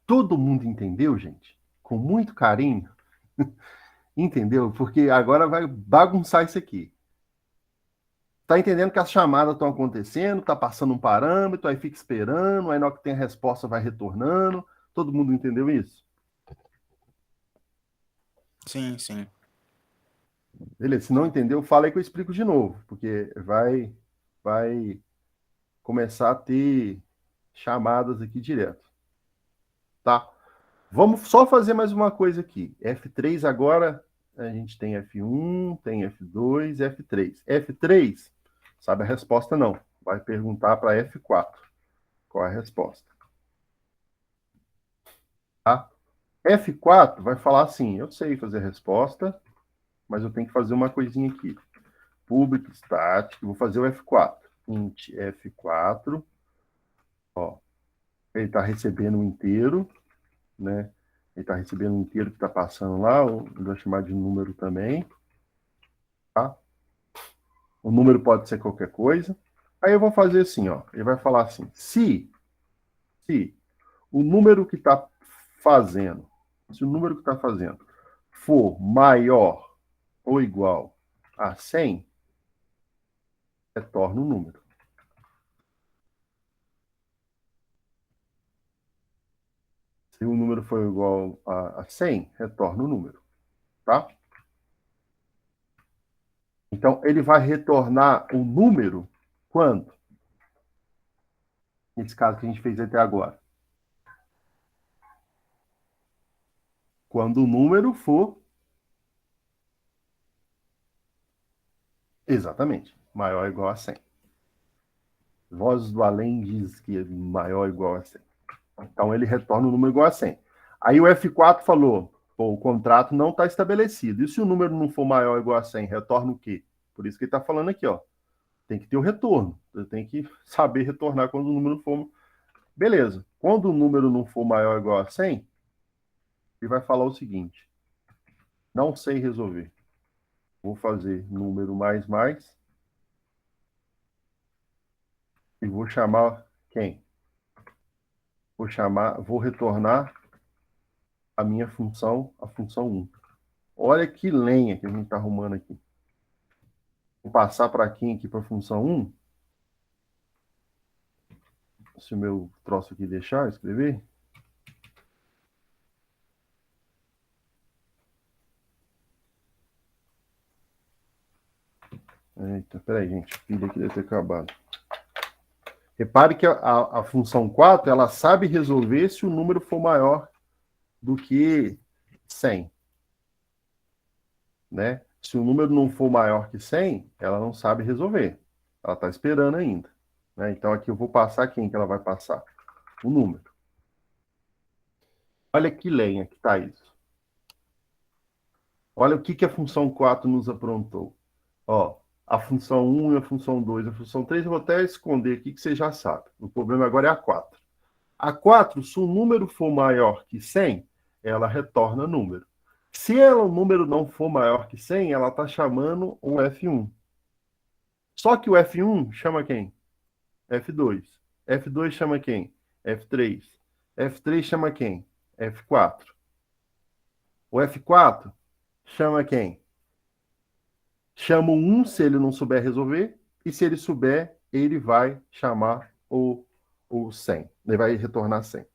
Todo mundo entendeu, gente? Com muito carinho. Entendeu? Porque agora vai bagunçar isso aqui. Tá entendendo que as chamadas estão acontecendo, tá passando um parâmetro, aí fica esperando, aí na hora que tem a resposta vai retornando. Todo mundo entendeu isso? Sim, sim. Beleza, se não entendeu, fala aí que eu explico de novo, porque vai começar a ter chamadas aqui direto. Tá? Vamos só fazer mais uma coisa aqui. F3 agora, a gente tem F1, tem F2, F3. F3, sabe a resposta não. Vai perguntar para F4. Qual é a resposta? Tá? F4 vai falar assim, eu sei fazer a resposta, mas eu tenho que fazer uma coisinha aqui. Public static, vou fazer o F4. Int F4, ó, ele está recebendo um inteiro, né? Ele está recebendo um inteiro que está passando lá, eu vou chamar de número também, tá? O número pode ser qualquer coisa. Aí eu vou fazer assim, ó, ele vai falar assim, se o número que está fazendo, se o número que está fazendo for maior ou igual a 100, retorna o número. Se o número for igual a 100, retorna o número, tá? Então, ele vai retornar o número quando? Nesse caso que a gente fez até agora. quando o número for... Exatamente, maior ou igual a 100. Vozes do além diz que é maior ou igual a 100. Então, ele retorna o número igual a 100. Aí o F4 falou, pô, o contrato não está estabelecido. E se o número não for maior ou igual a 100, retorna o quê? Por isso que ele está falando aqui, ó. Tem que ter o retorno. Você tem que saber retornar quando o número for... Beleza. Quando o número não for maior ou igual a 100, ele vai falar o seguinte. Não sei resolver. Vou fazer número mais e vou chamar quem? Vou retornar a minha função, a função 1. Olha que lenha que a gente está arrumando aqui. Vou passar para quem aqui para a função 1. Se o meu troço aqui deixar escrever. Eita, peraí, gente. A pilha aqui deve ter acabado. Repare que a função 4, ela sabe resolver se o número for maior do que 100. Né? Se o número não for maior que 100, ela não sabe resolver. Ela está esperando ainda. Né? Então, aqui eu vou passar quem que ela vai passar? O número. Olha que lenha que está isso. Olha o que a função 4 nos aprontou. Ó, a função 1 e a função 2, a função 3, eu vou até esconder aqui que você já sabe. O problema agora é a 4. A 4, se o número for maior que 100, ela retorna número. Se o número não for maior que 100, ela está chamando o F1. Só que o F1 chama quem? F2. F2 chama quem? F3. F3 chama quem? F4. O F4 chama quem? Chama o 1 se ele não souber resolver, e se ele souber, ele vai chamar o 100. Ele vai retornar 100.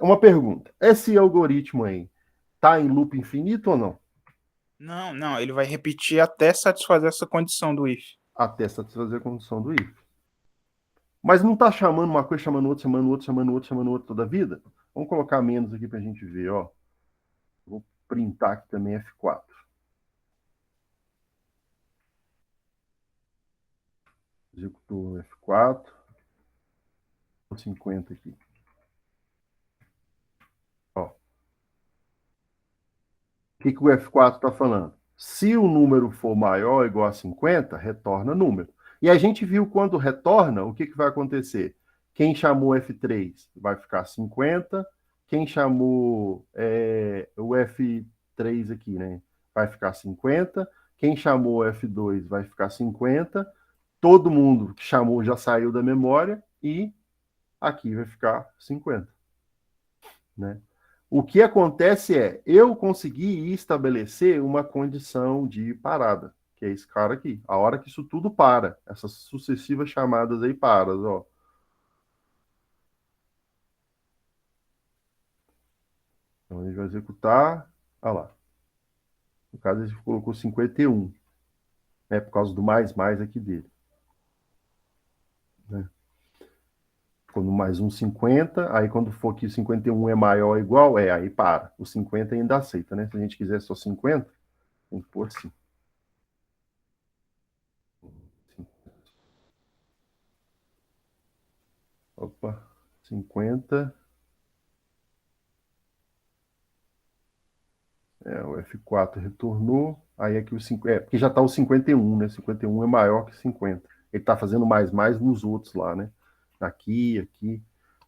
Uma pergunta. Esse algoritmo aí está em loop infinito ou não? Não, ele vai repetir até satisfazer essa condição do if. Até satisfazer a condição do if. Mas não está chamando uma coisa, chamando outra, chamando outra, chamando outra, chamando outra toda a vida? Vamos colocar menos aqui para a gente ver, ó. Vou printar aqui também F4. Executou F4. 50 aqui. Ó. O que o F4 está falando? Se o número for maior ou igual a 50, retorna número. E a gente viu quando retorna, o que vai acontecer? Quem chamou F3 vai ficar 50. Quem chamou o F3 aqui, né? Vai ficar 50. Quem chamou F2 vai ficar 50. Todo mundo que chamou já saiu da memória e aqui vai ficar 50. Né? O que acontece é, eu consegui estabelecer uma condição de parada, que é esse cara aqui. A hora que isso tudo para, essas sucessivas chamadas aí param, ó. Então ele vai executar, olha lá. No caso ele colocou 51, né, por causa do mais aqui dele. Né? Quando mais um 50, aí quando for que 51 é maior ou igual, aí para. O 50 ainda aceita, né? Se a gente quiser só 50, tem que pôr assim. Opa, 50. O F4 retornou. Aí aqui o 50. Porque já está o 51, né? 51 é maior que 50. Ele está fazendo mais nos outros lá, né? Aqui.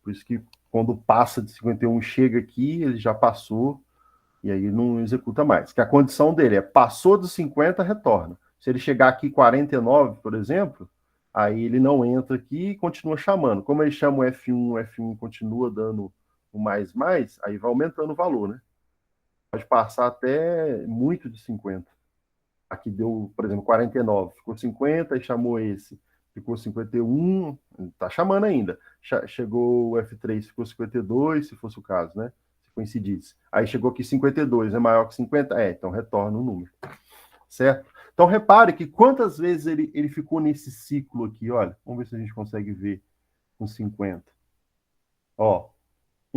Por isso que quando passa de 51, chega aqui, ele já passou. E aí não executa mais. Que a condição dele é passou dos 50, retorna. Se ele chegar aqui 49, por exemplo, aí ele não entra aqui e continua chamando. Como ele chama o F1 continua dando o mais, aí vai aumentando o valor, né? Pode passar até muito de 50. Aqui deu, por exemplo, 49. Ficou 50 e chamou esse. Ficou 51, tá chamando ainda. Chegou o F3, ficou 52, se fosse o caso, né? Se coincidisse. Aí chegou aqui 52, é maior que 50? Então retorna o número. Certo? Então repare que quantas vezes ele ficou nesse ciclo aqui, olha. Vamos ver se a gente consegue ver com 50. Ó,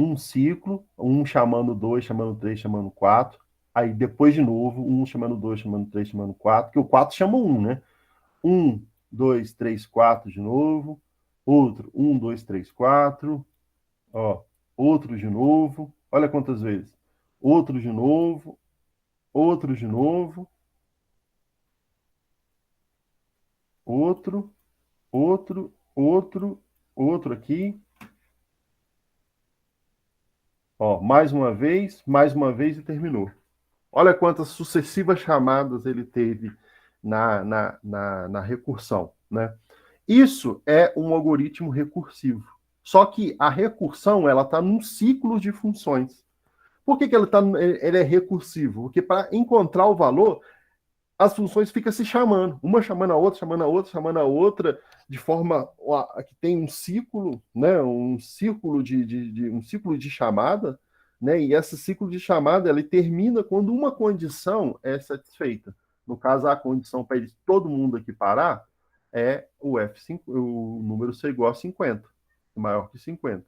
um ciclo, um chamando 2, chamando 3, chamando 4. Aí depois de novo, um chamando 2, chamando 3, chamando 4, que o 4 chama 1, né? 1, 2, 3, 4 de novo. Outro, 1, 2, 3, 4. Ó, outro de novo. Olha quantas vezes. Outro de novo. Outro de novo. Outro, outro aqui. Ó, mais uma vez e terminou. Olha quantas sucessivas chamadas ele teve na recursão, né? Isso é um algoritmo recursivo. Só que a recursão ela está num ciclo de funções. Por que ele é recursivo? Porque para encontrar o valor, as funções ficam se chamando, uma chamando a outra, chamando a outra, chamando a outra, de forma que tem um ciclo, né? Um ciclo de chamada, né? E esse ciclo de chamada ele termina quando uma condição é satisfeita. No caso, a condição para todo mundo aqui parar é o F5, o número ser igual a 50, maior que 50.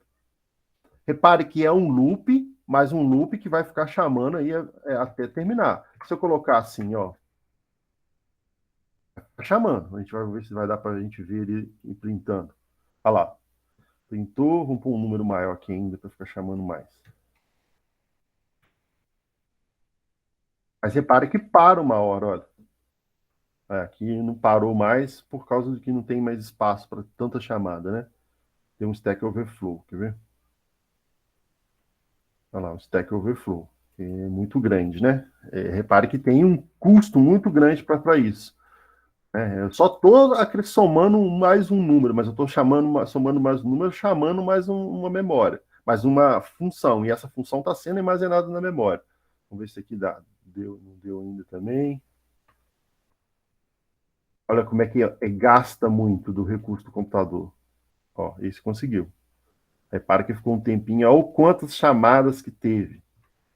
Repare que é um loop, mas um loop que vai ficar chamando aí até terminar. Se eu colocar assim, ó, tá chamando. A gente vai ver se vai dar para a gente ver ele printando. Olha lá. Printou. Vamos pôr um número maior aqui ainda para ficar chamando mais. Mas repare que para uma hora, olha. Aqui não parou mais por causa de que não tem mais espaço para tanta chamada, né? Tem um Stack Overflow, quer ver? Olha lá, um Stack Overflow, que é muito grande, né? Repare que tem um custo muito grande para isso. Eu só estou somando mais um número, mas eu estou somando mais um número, chamando mais uma memória, mais uma função, e essa função está sendo armazenada na memória. Vamos ver se aqui dá. Não deu ainda também. Olha como é que gasta muito do recurso do computador. Ó, esse conseguiu. Repara que ficou um tempinho. Olha quantas chamadas que teve.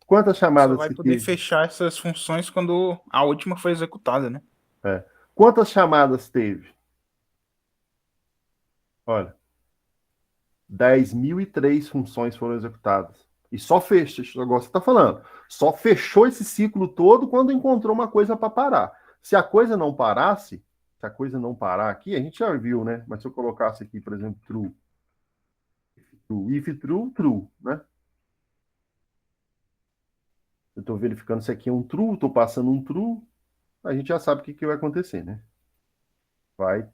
Quantas Só chamadas vai que poder teve? fechar essas funções quando a última foi executada, né? Quantas chamadas teve? Olha. 10.003 funções foram executadas. E só fechou, agora você está falando, só fechou esse ciclo todo quando encontrou uma coisa para parar. Se a coisa não parasse, se a coisa não parar aqui, a gente já viu, né? Mas se eu colocasse aqui, por exemplo, true, if true, true, né? Eu estou verificando se aqui é um true, estou passando um true, a gente já sabe o que vai acontecer, né? Vai,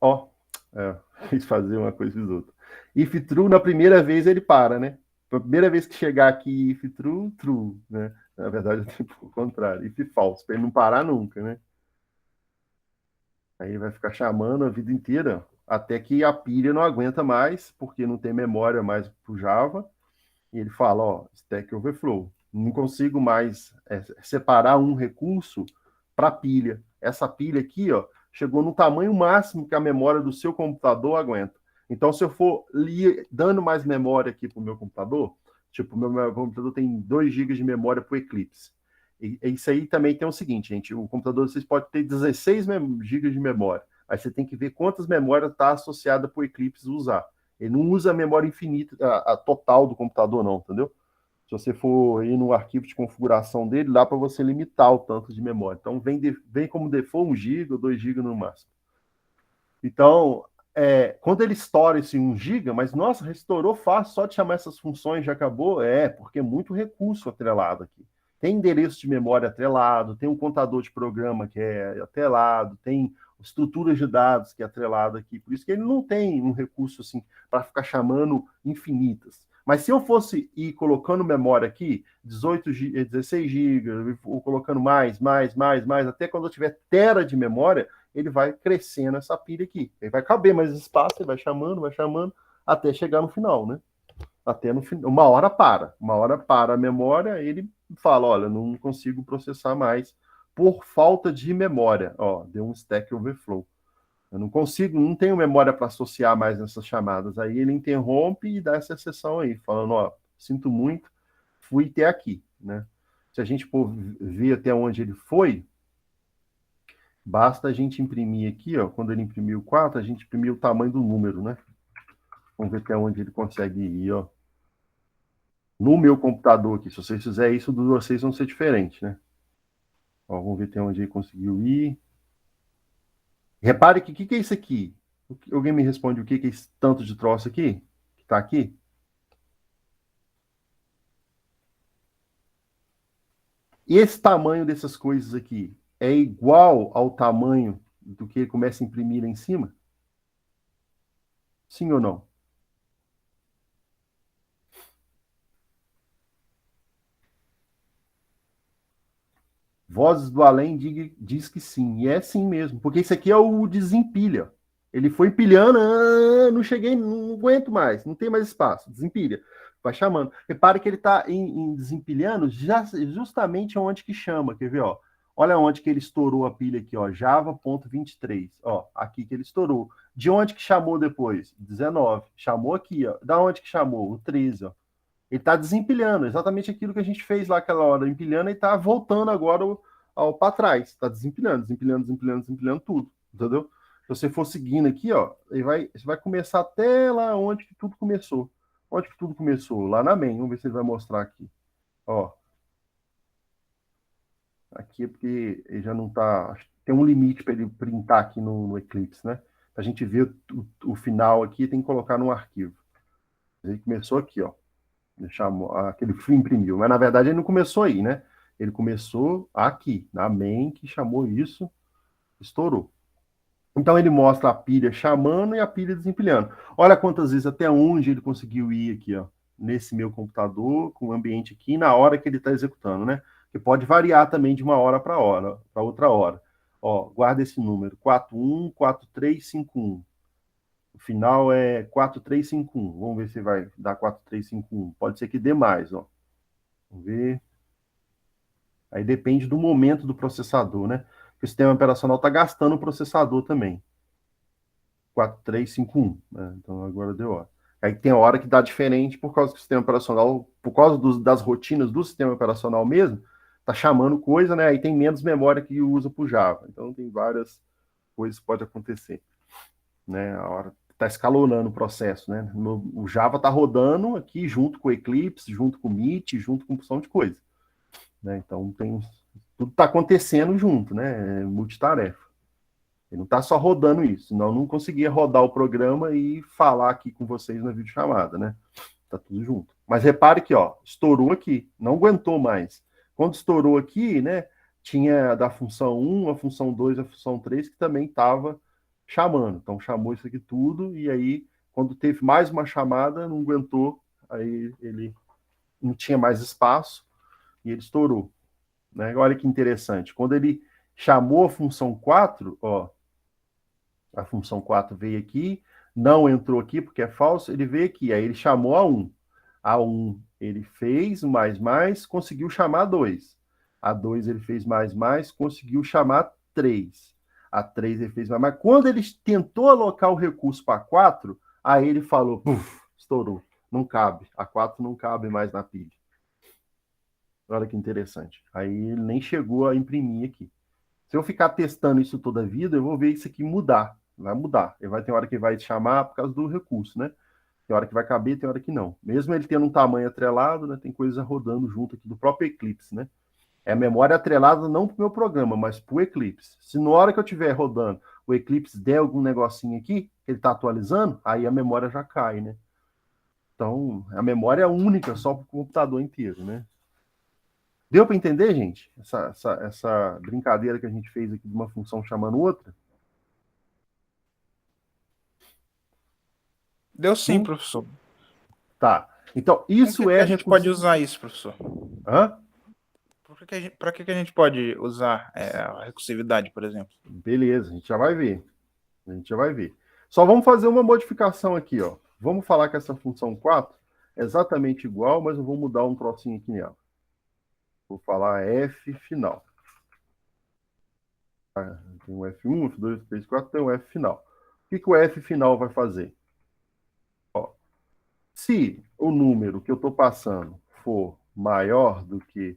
ó, fiz fazer uma coisa e fiz outra. If true, na primeira vez ele para, né? A primeira vez que chegar aqui, if true, true, né? Na verdade, é tipo o contrário, if false, para ele não parar nunca, né? Aí ele vai ficar chamando a vida inteira, até que a pilha não aguenta mais, porque não tem memória mais para o Java, e ele fala, ó, Stack Overflow, não consigo mais separar um recurso para pilha. Essa pilha aqui, ó, chegou no tamanho máximo que a memória do seu computador aguenta. Então, se eu for dando mais memória aqui para o meu computador, tipo, meu computador tem 2 GB de memória para o Eclipse. E isso aí também tem o seguinte, gente, o computador vocês podem ter 16 GB de memória. Aí você tem que ver quantas memórias está associada para o Eclipse usar. Ele não usa a memória infinita, a total do computador, não, entendeu? Se você for ir no arquivo de configuração dele, dá para você limitar o tanto de memória. Então, vem como default 1 GB ou 2 GB no máximo. Então, quando ele estoura esse 1 GB, mas nossa, restaurou fácil, só de chamar essas funções já acabou? Porque é muito recurso atrelado aqui. Tem endereço de memória atrelado, tem um contador de programa que é atrelado, tem estruturas de dados que é atrelado aqui. Por isso que ele não tem um recurso assim para ficar chamando infinitas. Mas se eu fosse ir colocando memória aqui, 16 GB, ou colocando mais, até quando eu tiver tera de memória, ele vai crescendo essa pilha aqui. Ele vai caber mais espaço, ele vai chamando, até chegar no final, né? Até no final. Uma hora para a memória, ele fala, olha, não consigo processar mais por falta de memória. Ó, deu um Stack Overflow. Eu não consigo, não tenho memória para associar mais nessas chamadas. Aí ele interrompe e dá essa exceção aí, falando, ó, sinto muito, fui até aqui, né? Se a gente for ver até onde ele foi, basta a gente imprimir aqui, ó, quando ele imprimiu 4, a gente imprimiu o tamanho do número, né? Vamos ver até onde ele consegue ir, ó. No meu computador aqui, se vocês fizerem isso, dos vocês vão ser diferentes, né? Ó, vamos ver até onde ele conseguiu ir. Repare que o que é isso aqui? Alguém me responde o que é esse tanto de troço aqui? Que tá aqui? Esse tamanho dessas coisas aqui é igual ao tamanho do que ele começa a imprimir lá em cima? Sim ou não? Vozes do Além diz que sim, e é sim mesmo, porque isso aqui é o desempilha. Ele foi empilhando, não cheguei, não aguento mais, não tem mais espaço, desempilha. Vai chamando. Repare que ele está em desempilhando justamente onde que chama, quer ver, ó? Olha onde que ele estourou a pilha aqui, ó, Java.23, ó, aqui que ele estourou. De onde que chamou depois? 19. Chamou aqui, ó. Da onde que chamou? O 13, ó. Ele está desempilhando, exatamente aquilo que a gente fez lá aquela hora, empilhando e está voltando agora para trás. Está desempilhando, desempilhando, desempilhando, desempilhando tudo, entendeu? Se você for seguindo aqui, ó, você vai começar até lá onde que tudo começou. Onde que tudo começou? Lá na main. Vamos ver se ele vai mostrar aqui. Ó. Aqui é porque ele já não está. Tem um limite para ele printar aqui no Eclipse, né? Para a gente ver o final aqui, tem que colocar num arquivo. Ele começou aqui, ó. Chamou, aquele fio imprimiu, mas na verdade ele não começou aí, né? Ele começou aqui, na main, que chamou isso, estourou. Então ele mostra a pilha chamando e a pilha desempilhando. Olha quantas vezes, até onde ele conseguiu ir aqui, ó, nesse meu computador, com o ambiente aqui, na hora que ele está executando, né? Que pode variar também de uma hora para outra hora. Ó, guarda esse número, 414351. O final é 4351. Vamos ver se vai dar 4351. Pode ser que dê mais, ó. Vamos ver. Aí depende do momento do processador, né? Porque o sistema operacional está gastando o processador também. 4351, né? Então agora deu hora. Aí tem hora que dá diferente por causa que o sistema operacional, por causa das rotinas do sistema operacional mesmo, tá chamando coisa, né? Aí tem menos memória que usa para o Java. Então tem várias coisas que pode acontecer, né? A hora está escalonando o processo, né? O Java está rodando aqui junto com o Eclipse, junto com o Meet, junto com uma opção de coisa, né? Então tem tudo está acontecendo junto, né? É multitarefa. Ele não está só rodando isso, senão eu não conseguia rodar o programa e falar aqui com vocês na videochamada, né? Tá tudo junto. Mas repare que, ó, estourou aqui, não aguentou mais. Quando estourou aqui, né, tinha da função 1, a função 2, a função 3, que também estava chamando. Então chamou isso aqui tudo, e aí, quando teve mais uma chamada, não aguentou, aí ele não tinha mais espaço e ele estourou. Né? Olha que interessante. Quando ele chamou a função 4, ó, a função 4 veio aqui, não entrou aqui porque é falso, ele veio aqui, aí ele chamou a 1. A 1 ele fez mais, conseguiu chamar 2. A 2 ele fez mais, conseguiu chamar 3. A 3 ele fez mais. Quando ele tentou alocar o recurso para 4, aí ele falou, puf, estourou. Não cabe. A 4 não cabe mais na pilha. Olha que interessante. Aí ele nem chegou a imprimir aqui. Se eu ficar testando isso toda a vida, eu vou ver isso aqui mudar. Vai mudar. Ele vai ter hora que vai te chamar por causa do recurso, né? Tem hora que vai caber, tem hora que não. Mesmo ele tendo um tamanho atrelado, né? Tem coisa rodando junto aqui do próprio Eclipse, né? É a memória atrelada não para o meu programa, mas para o Eclipse. Se na hora que eu estiver rodando, o Eclipse der algum negocinho aqui, que ele está atualizando, aí a memória já cai, né? Então, a memória é única só para o computador inteiro, né? Deu para entender, gente? Essa brincadeira que a gente fez aqui de uma função chamando outra? Deu sim, Sim. professor. Tá. Então, Para isso que é a gente pode usar isso, professor? Hã? Para que a gente pode usar a recursividade, por exemplo? Beleza, a gente já vai ver. A gente já vai ver. Só vamos fazer uma modificação aqui, ó. Vamos falar que essa função 4 é exatamente igual, mas eu vou mudar um trocinho aqui nela. Vou falar F final. Tem o F1, F2, F3, F4, tem o F final. O que o F final vai fazer? Ó, se o número que eu estou passando for maior do que...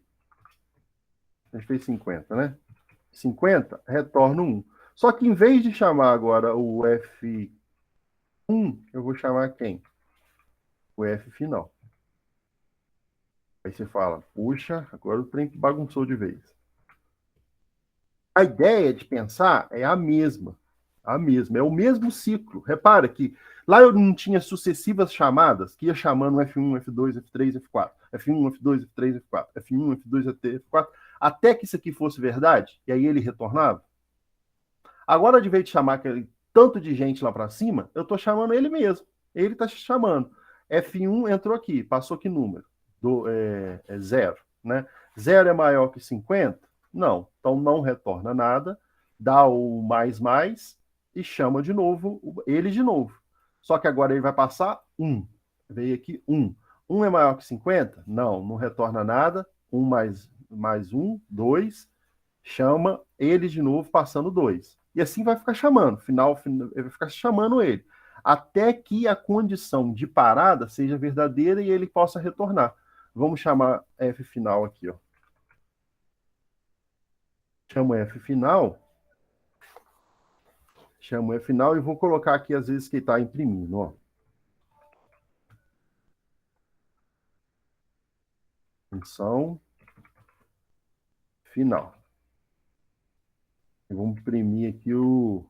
A gente fez 50, né? 50, retorna 1. Só que em vez de chamar agora o F Eu vou chamar quem? O F final. Aí você fala, puxa, agora o trem bagunçou de vez. A ideia de pensar é a mesma. A mesma. É o mesmo ciclo. Repara que lá eu não tinha sucessivas chamadas, que ia chamando F1, F2, F3, F4. F1, F2, F3, F4. F1, F2, F3, F4. Até que isso aqui fosse verdade, e aí ele retornava. Agora, de vez de chamar aquele tanto de gente lá para cima, eu estou chamando ele mesmo. Ele está chamando. F1 entrou aqui, passou que número? Zero. Né? Zero é maior que 50? Não. Então não retorna nada, dá o mais e chama de novo ele de novo. Só que agora ele vai passar 1. Veio aqui 1. 1 é maior que 50? Não, não retorna nada. 1 mais 1, 2 chama ele de novo, passando 2. E assim vai ficar chamando, final, vai ficar chamando ele, até que a condição de parada seja verdadeira e ele possa retornar. Vamos chamar F final aqui, ó. Chamo F final. Chamo F final e vou colocar aqui as vezes que está imprimindo, ó. Função final. E vamos imprimir aqui o.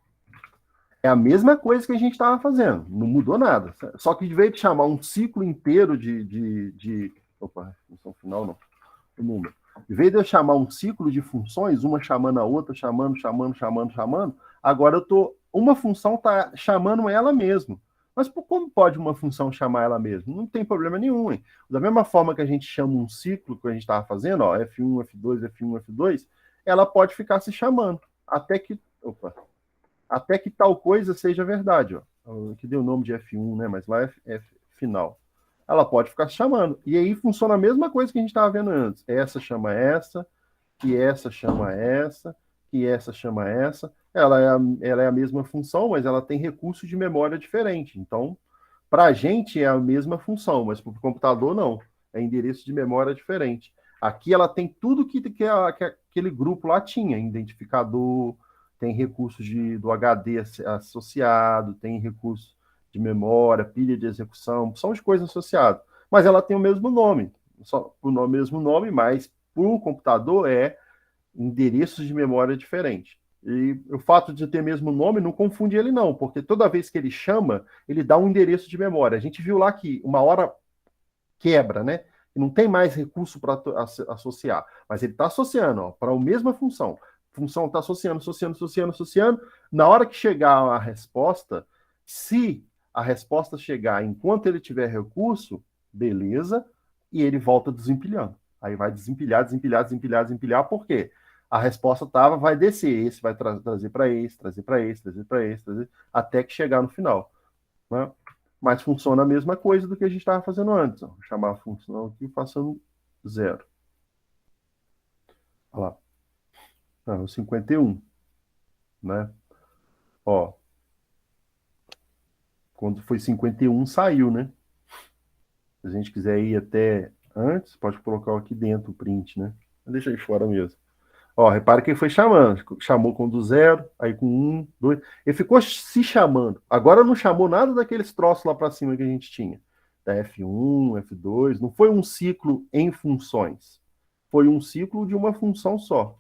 É a mesma coisa que a gente estava fazendo, não mudou nada. Só que de vez de chamar um ciclo inteiro de. Opa, função final não. O número. Em vez de eu chamar um ciclo de funções, uma chamando a outra, chamando, agora eu tô. Uma função está chamando ela mesma. Mas como pode uma função chamar ela mesma? Não tem problema nenhum, hein? Da mesma forma que a gente chama um ciclo que a gente estava fazendo, ó, F1, F2, F1, F2, ela pode ficar se chamando até que. Opa, até que tal coisa seja verdade, ó. Que deu o nome de F1, né? Mas lá é F final. Ela pode ficar chamando. E aí funciona a mesma coisa que a gente estava vendo antes. Essa chama essa, que essa chama essa, que essa chama essa. Ela é a mesma função, mas ela tem recurso de memória diferente. Então, para a gente é a mesma função, mas para o computador não. É endereço de memória diferente. Aqui ela tem tudo que aquele grupo lá tinha, identificador, tem recursos do HD associado, tem recursos de memória, pilha de execução, são as coisas associadas. Mas ela tem o mesmo nome, só o mesmo nome, mas para o computador é endereços de memória diferentes. E o fato de ter mesmo nome não confunde ele, não, porque toda vez que ele chama, ele dá um endereço de memória. A gente viu lá que uma hora quebra, né? E não tem mais recurso para associar, mas ele está associando para a mesma função. A função está associando. Na hora que chegar a resposta, se a resposta chegar enquanto ele tiver recurso, beleza, e ele volta desempilhando. Aí vai desempilhar, por quê? A resposta vai descer, esse vai trazer para esse, até que chegar no final. Né? Mas funciona a mesma coisa do que a gente estava fazendo antes. Ó. Vou chamar a função aqui passando 0. Olha lá. O 51. Né? Ó. Quando foi 51, saiu, né? Se a gente quiser ir até antes, pode colocar aqui dentro o print, né? Deixa aí fora mesmo. Ó, repara que ele foi chamando. Chamou com do 0, aí com 1, 2. Ele ficou se chamando. Agora não chamou nada daqueles troços lá para cima que a gente tinha. Da F1, F2. Não foi um ciclo em funções. Foi um ciclo de uma função só.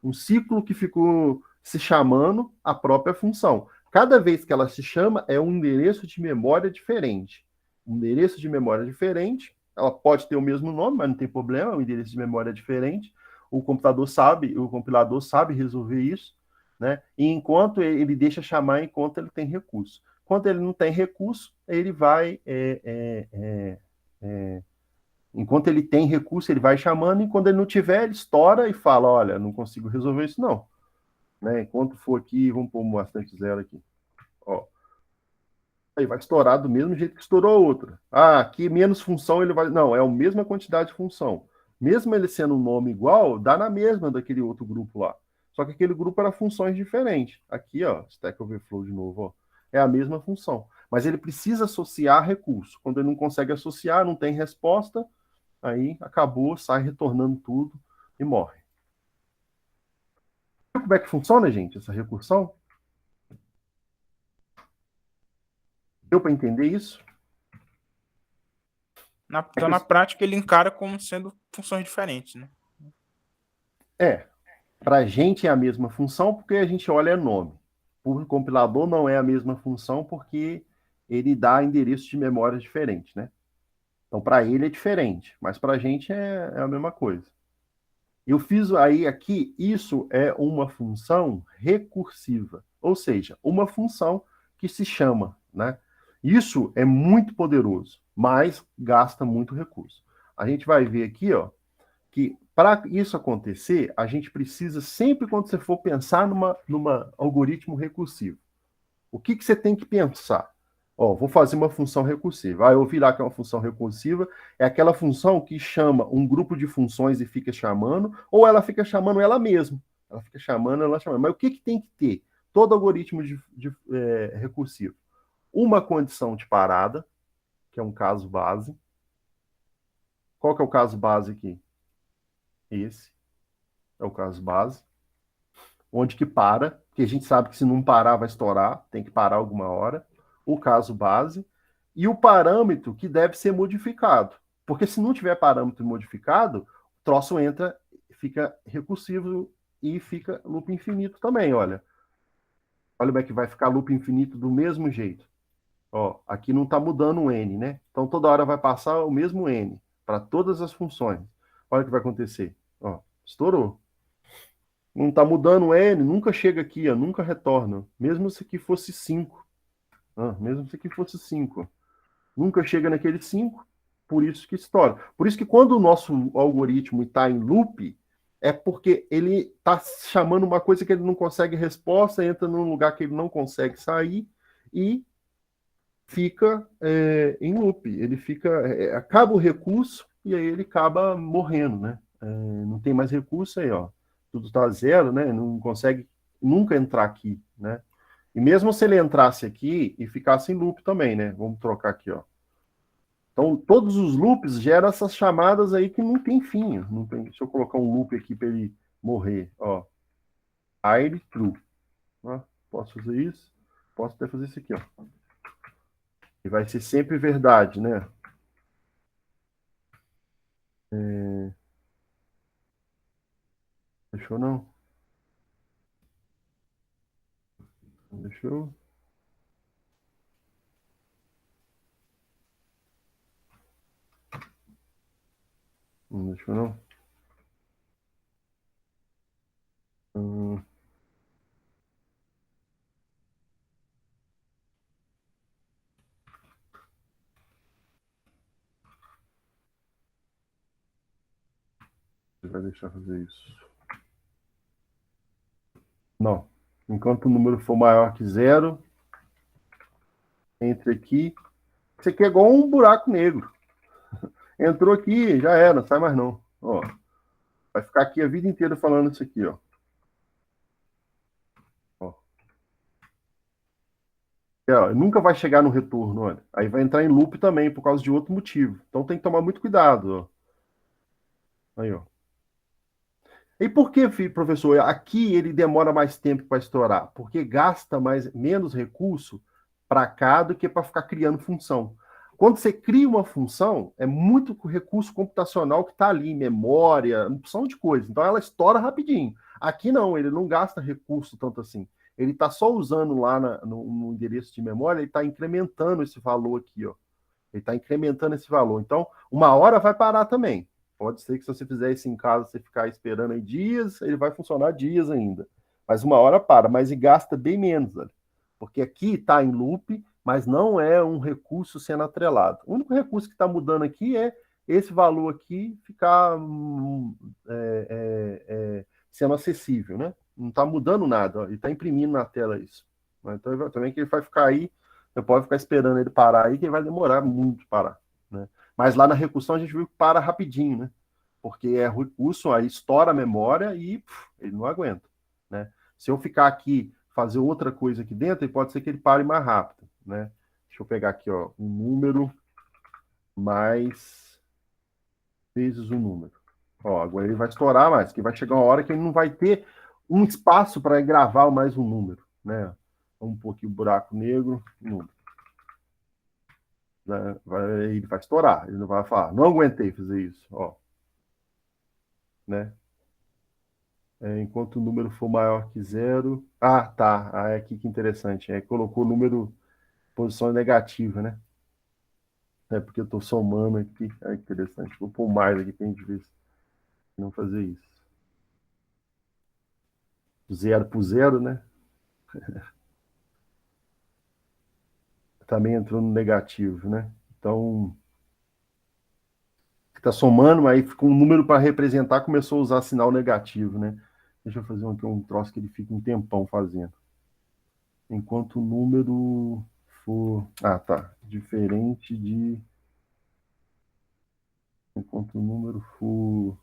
Um ciclo que ficou se chamando a própria função. Cada vez que ela se chama, é um endereço de memória diferente. Um endereço de memória diferente. Ela pode ter o mesmo nome, mas não tem problema, é um endereço de memória diferente. O computador sabe, o compilador sabe resolver isso, né? E enquanto ele deixa chamar, enquanto ele tem recurso. Quando ele não tem recurso, ele vai. Enquanto ele tem recurso, ele vai chamando, e quando ele não tiver, ele estoura e fala: olha, não consigo resolver isso, não. Né? Enquanto for aqui, vamos pôr bastante zero aqui. Ó. Aí vai estourar do mesmo jeito que estourou a outra. Ah, aqui menos função ele vai. Não, é a mesma quantidade de função. Mesmo ele sendo um nome igual, dá na mesma daquele outro grupo lá. Só que aquele grupo era funções diferentes. Aqui, ó, Stack Overflow de novo, ó, é a mesma função. Mas ele precisa associar recurso. Quando ele não consegue associar, não tem resposta, aí acabou, sai retornando tudo e morre. Como é que funciona, gente, essa recursão? Deu para entender isso? Então, na prática, ele encara como sendo funções diferentes, né? Para a gente é a mesma função porque a gente olha nome. Por compilador não é a mesma função porque ele dá endereço de memória diferente, né? Então, para ele é diferente, mas para a gente é a mesma coisa. Eu fiz aí aqui, isso é uma função recursiva, ou seja, uma função que se chama, né? Isso é muito poderoso, mas gasta muito recurso. A gente vai ver aqui, ó, que para isso acontecer, a gente precisa sempre, quando você for pensar numa algoritmo recursivo, o que você tem que pensar? Ó, vou fazer uma função recursiva. Eu vi lá que é uma função recursiva, é aquela função que chama um grupo de funções e fica chamando, ou ela fica chamando ela mesma. Ela fica chamando, ela chamando. Mas o que tem que ter? Todo algoritmo recursivo. Uma condição de parada, que é um caso base. Qual que é o caso base aqui? Esse é o caso base. Onde que para, porque a gente sabe que se não parar vai estourar, tem que parar alguma hora. O caso base e o parâmetro que deve ser modificado. Porque se não tiver parâmetro modificado, o troço entra, fica recursivo e fica loop infinito também, olha. Olha como é que vai ficar loop infinito do mesmo jeito. Ó, aqui não está mudando o n, né? Então toda hora vai passar o mesmo n para todas as funções. Olha o que vai acontecer. Ó, estourou. Não está mudando o n, nunca chega aqui, ó, nunca retorna. Mesmo se aqui fosse 5. Mesmo se aqui fosse 5. Nunca chega naquele 5, por isso que estoura. Por isso que quando o nosso algoritmo está em loop, é porque ele está chamando uma coisa que ele não consegue resposta, entra num lugar que ele não consegue sair e fica em loop. Ele fica, acaba o recurso e aí ele acaba morrendo, né? Não tem mais recurso aí, ó. Tudo está zero, né? Não consegue nunca entrar aqui, né? E mesmo se ele entrasse aqui e ficasse em loop também, né? Vamos trocar aqui, ó. Então, todos os loops geram essas chamadas aí que não tem fim. Não tem... Deixa eu colocar um loop aqui para ele morrer, ó. Hide true. Posso fazer isso? Posso até fazer isso aqui, ó. E vai ser sempre verdade, né? Deixou não? Deixou? Não deixou não? Você vai deixar fazer isso? Não. Enquanto o número for maior que 0, entre aqui. Isso aqui é igual um buraco negro. Entrou aqui, já era, não sai mais não. Ó, vai ficar aqui a vida inteira falando isso aqui, ó. Nunca vai chegar no retorno, olha. Aí vai entrar em loop também, por causa de outro motivo. Então tem que tomar muito cuidado, ó. Aí, ó. E por que, professor, aqui ele demora mais tempo para estourar? Porque gasta menos recurso para cá do que para ficar criando função. Quando você cria uma função, é muito recurso computacional que está ali, memória, opção de coisas. Então ela estoura rapidinho. Aqui não, ele não gasta recurso tanto assim. Ele está só usando lá no endereço de memória, ele está incrementando esse valor aqui, ó. Ele está incrementando esse valor. Então, uma hora vai parar também. Pode ser que se você fizer isso em casa, você ficar esperando aí dias, ele vai funcionar dias ainda. Mas uma hora para, mas e gasta bem menos, olha. Porque aqui está em loop, mas não é um recurso sendo atrelado. O único recurso que está mudando aqui é esse valor aqui ficar sendo acessível, né? Não está mudando nada, ó. Ele está imprimindo na tela isso. Então, também que ele vai ficar aí, você pode ficar esperando ele parar aí, que ele vai demorar muito para parar, né? Mas lá na recursão a gente viu que para rapidinho, né? Porque é recurso, aí estoura a memória e ele não aguenta, né? Se eu ficar aqui, fazer outra coisa aqui dentro, ele pode ser que ele pare mais rápido, né? Deixa eu pegar aqui, ó, um número mais vezes o número. Ó, agora ele vai estourar mais, que vai chegar uma hora que ele não vai ter um espaço para gravar mais um número, né? Vamos pôr aqui o buraco negro, número. né? Ele vai estourar, ele não vai falar, não aguentei fazer isso, ó, né? Enquanto o número for maior que zero. Ah, tá. Ah, é aqui que interessante. Colocou o número posição negativa, né? É porque eu estou somando aqui. É interessante. Vou pôr mais aqui para a gente ver se não fazer isso. Zero por zero, né? Também entrou no negativo, né? Então, está somando, aí ficou um número para representar, começou a usar sinal negativo, né? Deixa eu fazer aqui um troço que ele fica um tempão fazendo. Enquanto o número for... Ah, tá. Diferente de... Enquanto o número for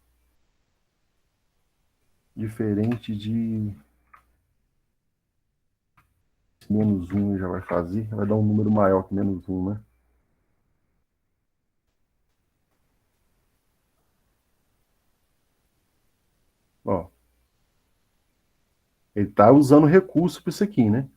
diferente de menos um, já vai fazer, vai dar um número maior que menos um, né? Ó, ele está usando recurso para isso aqui, né?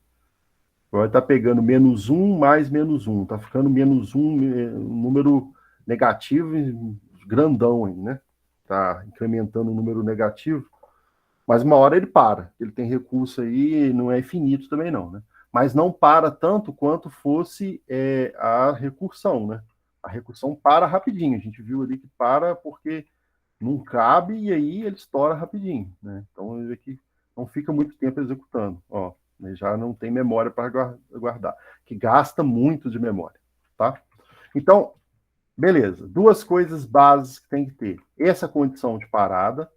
Vai estar pegando menos um mais menos um, tá ficando menos um, número negativo grandão aí, né? Tá incrementando o número negativo, mas uma hora ele para. Ele tem recurso aí, não é infinito também não, né? Mas não para tanto quanto fosse a recursão, né? A recursão para rapidinho. A gente viu ali que para porque não cabe e aí ele estoura rapidinho, né? Então ele aqui não fica muito tempo executando, ó, ele já não tem memória para guardar, que gasta muito de memória, tá? Então, beleza, duas coisas básicas que tem que ter: essa condição de parada,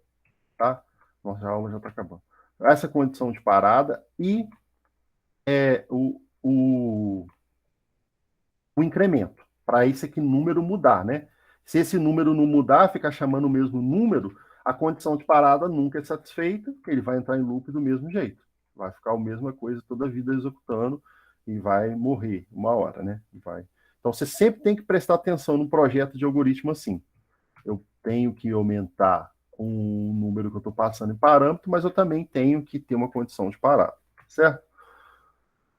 tá? Nossa, a aula já está acabando. Essa condição de parada e o incremento, para esse aqui número mudar, né? Se esse número não mudar, ficar chamando o mesmo número, a condição de parada nunca é satisfeita, ele vai entrar em loop do mesmo jeito. Vai ficar a mesma coisa toda a vida executando e vai morrer uma hora, né? Vai. Então você sempre tem que prestar atenção num projeto de algoritmo assim. Eu tenho que aumentar o número que eu estou passando em parâmetro, mas eu também tenho que ter uma condição de parada, certo?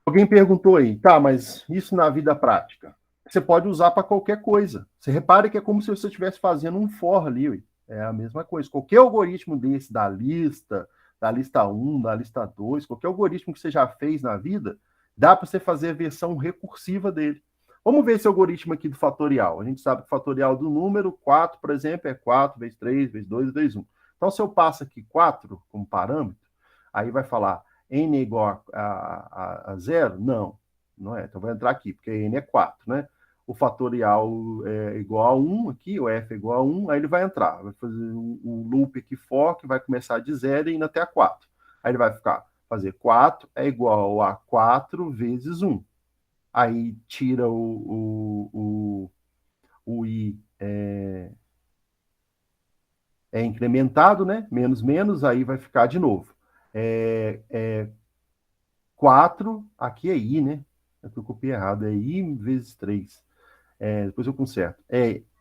Alguém perguntou aí, tá, mas isso na vida prática? Você pode usar para qualquer coisa. Você repare que é como se você estivesse fazendo um for ali. Ué. É a mesma coisa. Qualquer algoritmo desse da lista 1, da lista 2, qualquer algoritmo que você já fez na vida, dá para você fazer a versão recursiva dele. Vamos ver esse algoritmo aqui do fatorial. A gente sabe que o fatorial do número 4, por exemplo, é 4 vezes 3, vezes 2, vezes 1. Então, se eu passo aqui 4 como parâmetro, aí vai falar n é igual a zero? Não, não é. Então vai entrar aqui, porque n é 4, né? O fatorial é igual a 1 aqui, o f é igual a 1, aí ele vai entrar, vai fazer um loop aqui for, que vai começar de 0 e indo até a 4. Aí ele vai fazer 4 é igual a 4 vezes 1. Aí tira o i incrementado, né? Menos, menos, aí vai ficar de novo. 4, aqui é i, né? Eu copiei errado, é i vezes 3. Depois eu conserto.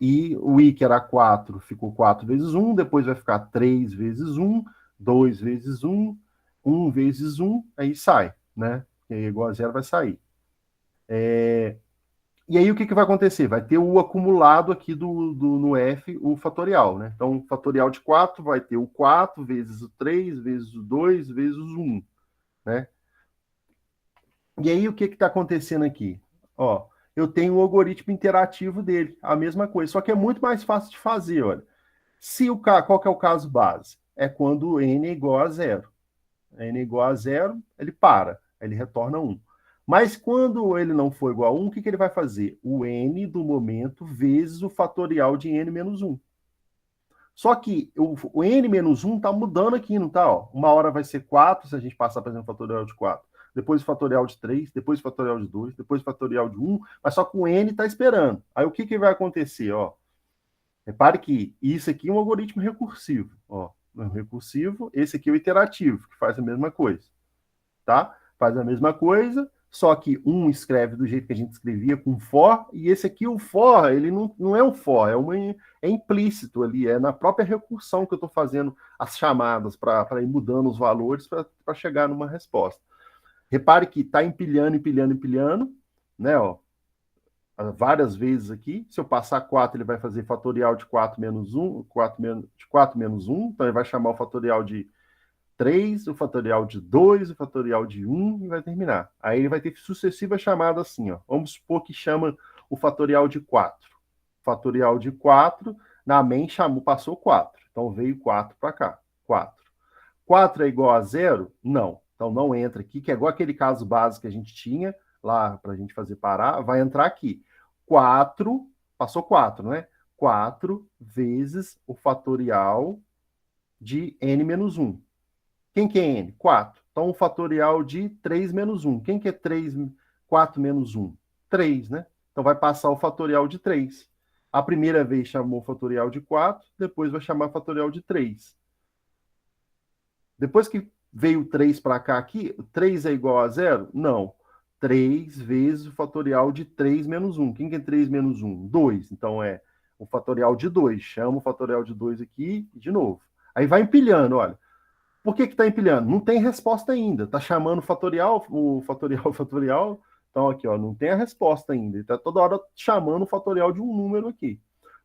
E o i, que era 4, ficou 4 vezes 1, depois vai ficar 3 vezes 1, 2 vezes 1, 1 vezes 1, aí sai, né? Que é igual a zero, vai sair. E aí o que vai acontecer? Vai ter o acumulado aqui no F, o fatorial, né? Então, o fatorial de 4 vai ter o 4 vezes o 3, vezes o 2, vezes o 1, né? E aí, o que está acontecendo aqui? Ó, eu tenho o algoritmo interativo dele, a mesma coisa, só que é muito mais fácil de fazer, olha. Qual que é o caso base? É quando n é igual a zero. N é igual a zero, ele para, ele retorna 1. Mas quando ele não for igual a 1, o que ele vai fazer? O n do momento vezes o fatorial de n menos 1. Só que o n menos 1 está mudando aqui, não está? Uma hora vai ser 4, se a gente passar, por exemplo, o fatorial de 4. Depois o fatorial de 3, depois o fatorial de 2, depois o fatorial de 1, mas só que o n está esperando. Aí o que vai acontecer? Ó? Repare que isso aqui é um algoritmo recursivo. Ó. Um recursivo, esse aqui é o iterativo, que faz a mesma coisa. Tá? Faz a mesma coisa, só que um escreve do jeito que a gente escrevia com for, e esse aqui, o for, ele não é um for, é implícito ali, é na própria recursão que eu estou fazendo as chamadas para ir mudando os valores para chegar numa resposta. Repare que está empilhando, empilhando, empilhando, né? Ó, várias vezes aqui. Se eu passar 4, ele vai fazer fatorial de 4 menos 1, de 4 menos 1, então ele vai chamar o fatorial de 3, o fatorial de 2, o fatorial de 1 e vai terminar. Aí ele vai ter sucessiva chamada assim, ó. Vamos supor que chama o fatorial de 4. Fatorial de 4, na main passou 4. Então veio 4 para cá. 4. 4 é igual a 0? Não. Então não entra aqui, que é igual aquele caso básico que a gente tinha lá para a gente fazer parar, vai entrar aqui. 4, passou 4, né? 4 vezes o fatorial de n menos 1. Quem que é n? 4. Então, o fatorial de 3 menos 1. Quem que é 4 menos 1? 3, né? Então, vai passar o fatorial de 3. A primeira vez chamou o fatorial de 4, depois vai chamar o fatorial de 3. Depois que veio 3 para cá aqui, 3 é igual a 0? Não. 3 vezes o fatorial de 3 menos 1. Quem que é 3 menos 1? 2. Então, é o fatorial de 2. Chama o fatorial de 2 aqui de novo. Aí vai empilhando, olha. Por que está empilhando? Não tem resposta ainda. Está chamando o fatorial. Então, aqui, ó, não tem a resposta ainda. Ele está toda hora chamando o fatorial de um número aqui.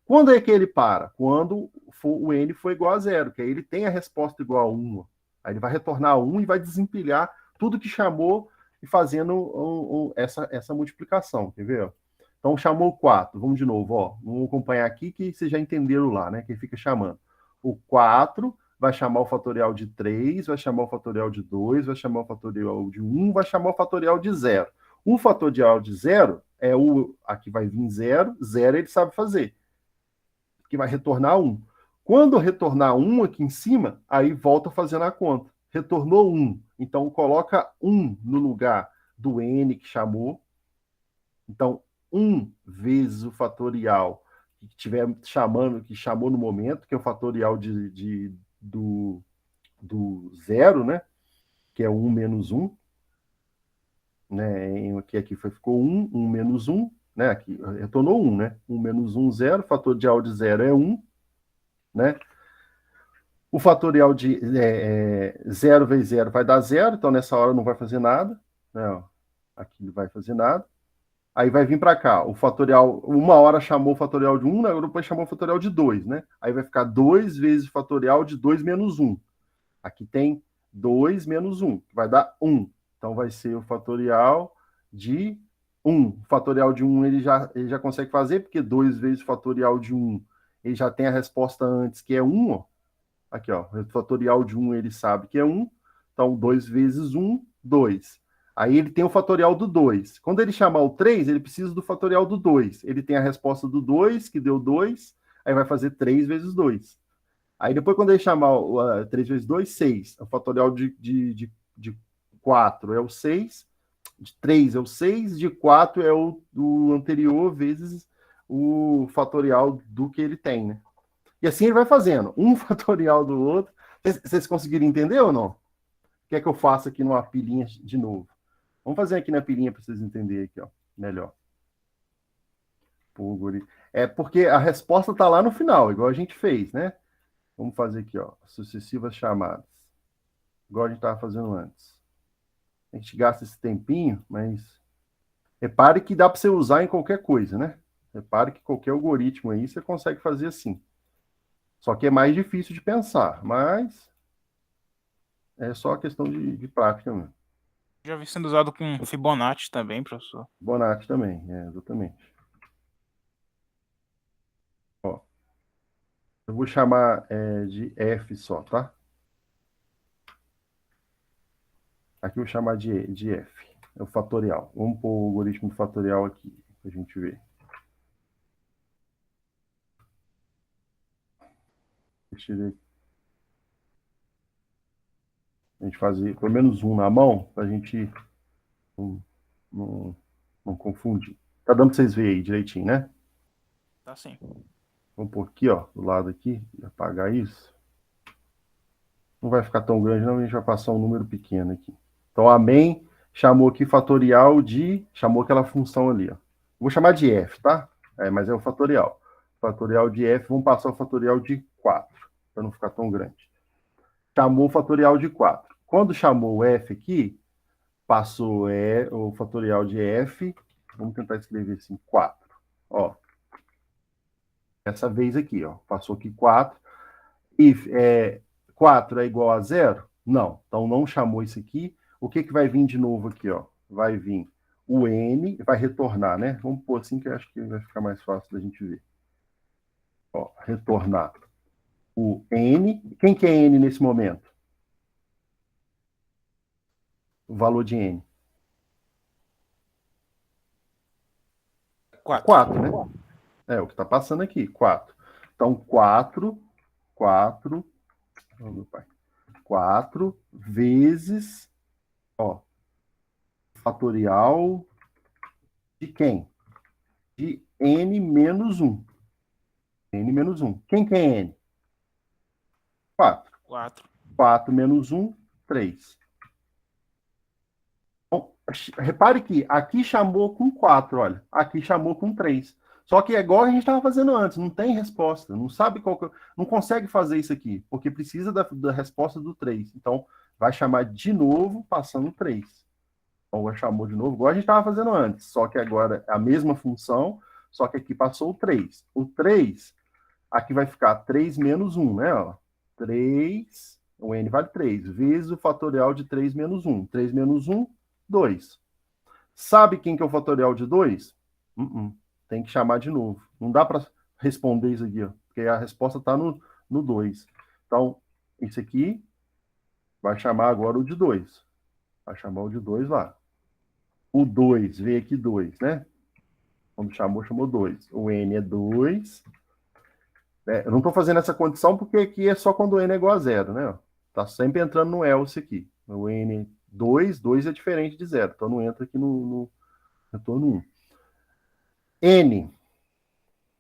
Quando é que ele para? Quando o n for igual a 0, que aí ele tem a resposta igual a 1. Aí ele vai retornar 1 e vai desempilhar tudo que chamou e fazendo essa multiplicação. Quer ver? Então, chamou 4. Vamos de novo, ó. Vamos acompanhar aqui que vocês já entenderam lá, né? Que ele fica chamando. O 4... vai chamar o fatorial de 3, vai chamar o fatorial de 2, vai chamar o fatorial de 1, vai chamar o fatorial de 0. O fatorial de 0 é o... Aqui vai vir 0, 0 ele sabe fazer. Que vai retornar 1. Quando retornar 1 aqui em cima, aí volta fazendo a conta. Retornou 1. Então, coloca 1 no lugar do n que chamou. Então, 1 vezes o fatorial que estiver chamando, que chamou no momento, que é o fatorial do 0, né? Que é 1 menos 1. Né? Aqui ficou 1, 1 menos 1. Né? Aqui retornou 1, né? 1 menos 1, 0. Fatorial de 0 é 1. Né? O fatorial de 0 vezes 0 vai dar 0. Então, nessa hora não vai fazer nada. Né? Aqui não vai fazer nada. Aí vai vir para cá. O fatorial, uma hora chamou o fatorial de 1, né? Depois chamou o fatorial de 2, né? Aí vai ficar 2 vezes o fatorial de 2 menos 1. Aqui tem 2 menos 1, que vai dar 1. Então, vai ser o fatorial de 1. O fatorial de 1 ele já consegue fazer, porque 2 vezes o fatorial de 1, ele já tem a resposta antes, que é 1. Ó. Aqui, ó, o fatorial de 1 ele sabe que é 1. Então, 2 vezes 1, 2. Aí ele tem o fatorial do 2. Quando ele chamar o 3, ele precisa do fatorial do 2. Ele tem a resposta do 2, que deu 2, aí vai fazer 3 vezes 2. Aí depois, quando ele chamar 3 vezes 2, 6. O fatorial de 4 é o 6, de 3 é o 6, de 4 é o do anterior vezes o fatorial do que ele tem, né? E assim ele vai fazendo, um fatorial do outro. Vocês conseguiram entender ou não? Quer que eu faça aqui numa pilinha de novo? Vamos fazer aqui na pilinha para vocês entenderem aqui, ó, melhor. É porque a resposta está lá no final, igual a gente fez, né? Vamos fazer aqui, ó, sucessivas chamadas. Igual a gente estava fazendo antes. A gente gasta esse tempinho, mas repare que dá para você usar em qualquer coisa, né? Repare que qualquer algoritmo aí você consegue fazer assim. Só que é mais difícil de pensar, mas é só questão de prática mesmo. Já vi sendo usado com Fibonacci também, professor. Fibonacci também, exatamente. Ó, eu vou chamar de F só, tá? Aqui eu vou chamar de F. É o fatorial. Vamos pôr o algoritmo do fatorial aqui, para a gente ver. Deixa eu ver. A gente fazer pelo menos um na mão, para a gente não confundir. Tá dando para vocês verem aí direitinho, né? Tá sim. Vamos pôr aqui, ó, do lado aqui, apagar isso. Não vai ficar tão grande, não, a gente vai passar um número pequeno aqui. Então, a main chamou aqui fatorial chamou aquela função ali, ó. Vou chamar de f, tá? Mas é o fatorial. Fatorial de f, vamos passar o fatorial de 4, para não ficar tão grande. Chamou o fatorial de 4. Quando chamou o f aqui, passou o fatorial de f, vamos tentar escrever assim, 4. ó. Essa vez aqui, ó. Passou aqui 4. If 4 é igual a 0? Não. Então não chamou isso aqui. O que vai vir de novo aqui, ó? Vai vir o n, vai retornar, né? Vamos pôr assim que eu acho que vai ficar mais fácil da gente ver. Ó, retornar o n. Quem que é n nesse momento? O valor de n. 4. 4, né? É o que está passando aqui, 4. Então, 4, oh, meu pai, 4 vezes, ó, fatorial de quem? De n menos 1. N menos 1. Quem que é n? 4. 4. 4 menos 1, 3. Então, repare que aqui chamou com 4, olha. Aqui chamou com 3. Só que é igual a gente estava fazendo antes, não tem resposta, não sabe qual que, não consegue fazer isso aqui, porque precisa da resposta do 3. Então, vai chamar de novo, passando 3. Então, vai chamou de novo, igual a gente estava fazendo antes, só que agora é a mesma função, só que aqui passou o 3. O 3, aqui vai ficar 3 menos 1, né? Ó. 3, o n vale 3, vezes o fatorial de 3 menos 1. 3 menos 1, 2. Sabe quem que é o fatorial de 2? Tem que chamar de novo. Não dá para responder isso aqui, ó, porque a resposta está no 2. Então, isso aqui vai chamar agora o de 2. Vai chamar o de 2 lá. O 2, veio aqui 2, né? Quando chamou 2. O n é 2. Eu não estou fazendo essa condição porque aqui é só quando o n é igual a 0, né? Está sempre entrando no else aqui. O n 2, 2 é diferente de 0. Então não entra aqui no retorno 1. N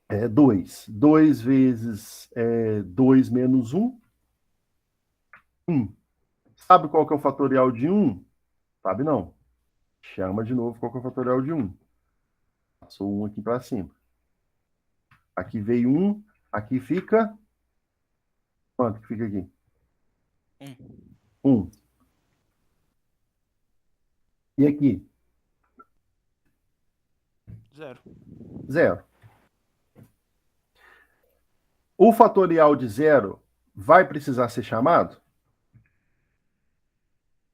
é 2. 2 vezes 2 menos 1. 1. Sabe qual que é o fatorial de 1? Sabe não. Chama de novo qual que é o fatorial de 1. Passou 1 aqui para cima. Aqui veio 1. Aqui fica... Quanto que fica aqui? 1. E aqui? 0. 0. O fatorial de 0 vai precisar ser chamado?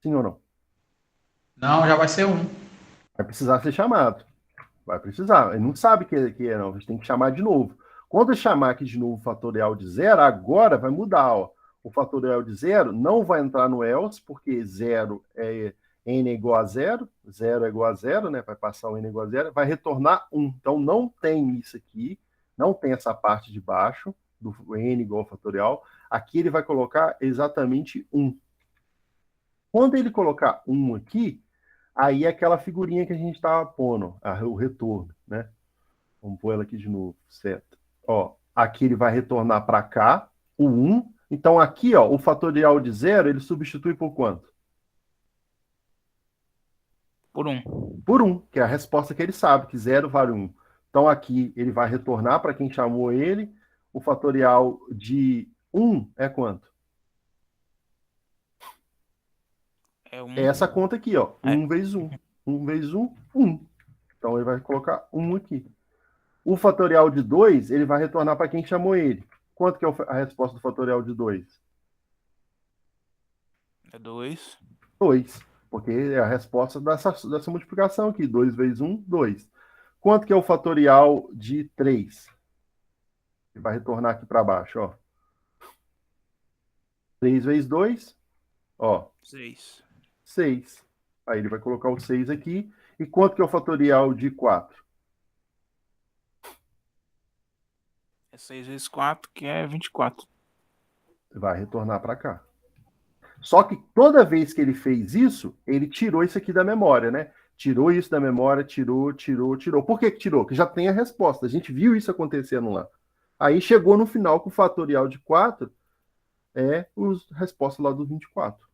Sim ou não? Não, já vai ser 1. Vai precisar ser chamado. Vai precisar. Ele não sabe que é, não. A gente tem que chamar de novo. Quando eu chamar aqui de novo o fatorial de 0, agora vai mudar. Ó. O fatorial de 0 não vai entrar no else, porque 0 é n é igual a 0. 0 é igual a 0, né? Vai passar o n igual a 0. Vai retornar 1. Então, não tem isso aqui. Não tem essa parte de baixo, do n igual ao fatorial. Aqui ele vai colocar exatamente 1. Quando ele colocar 1 aqui, aí é aquela figurinha que a gente estava pondo, o retorno, né? Vamos pôr ela aqui de novo, certo? Ó, aqui ele vai retornar para cá, o 1. Então aqui, ó, o fatorial de 0, ele substitui por quanto? Por 1. Por 1, que é a resposta que ele sabe, que 0 vale 1. Então aqui ele vai retornar para quem chamou ele. O fatorial de 1 é quanto? É 1. É essa conta aqui, ó. 1 vezes 1. 1 vezes 1, 1. Então ele vai colocar 1 aqui. O fatorial de 2, ele vai retornar para quem chamou ele. Quanto que é a resposta do fatorial de 2? É 2. 2. Porque é a resposta dessa multiplicação aqui. 2 vezes 1, 2. Quanto que é o fatorial de 3? Ele vai retornar aqui para baixo, ó. 3 vezes 2, ó. 6. 6. Aí ele vai colocar o 6 aqui. E quanto que é o fatorial de 4? É 6 vezes 4, que é 24. Vai retornar para cá. Só que toda vez que ele fez isso, ele tirou isso aqui da memória, né? Tirou isso da memória, tirou. Por que tirou? Porque já tem a resposta. A gente viu isso acontecendo lá. Aí chegou no final com o fatorial de 4, a resposta lá do 24.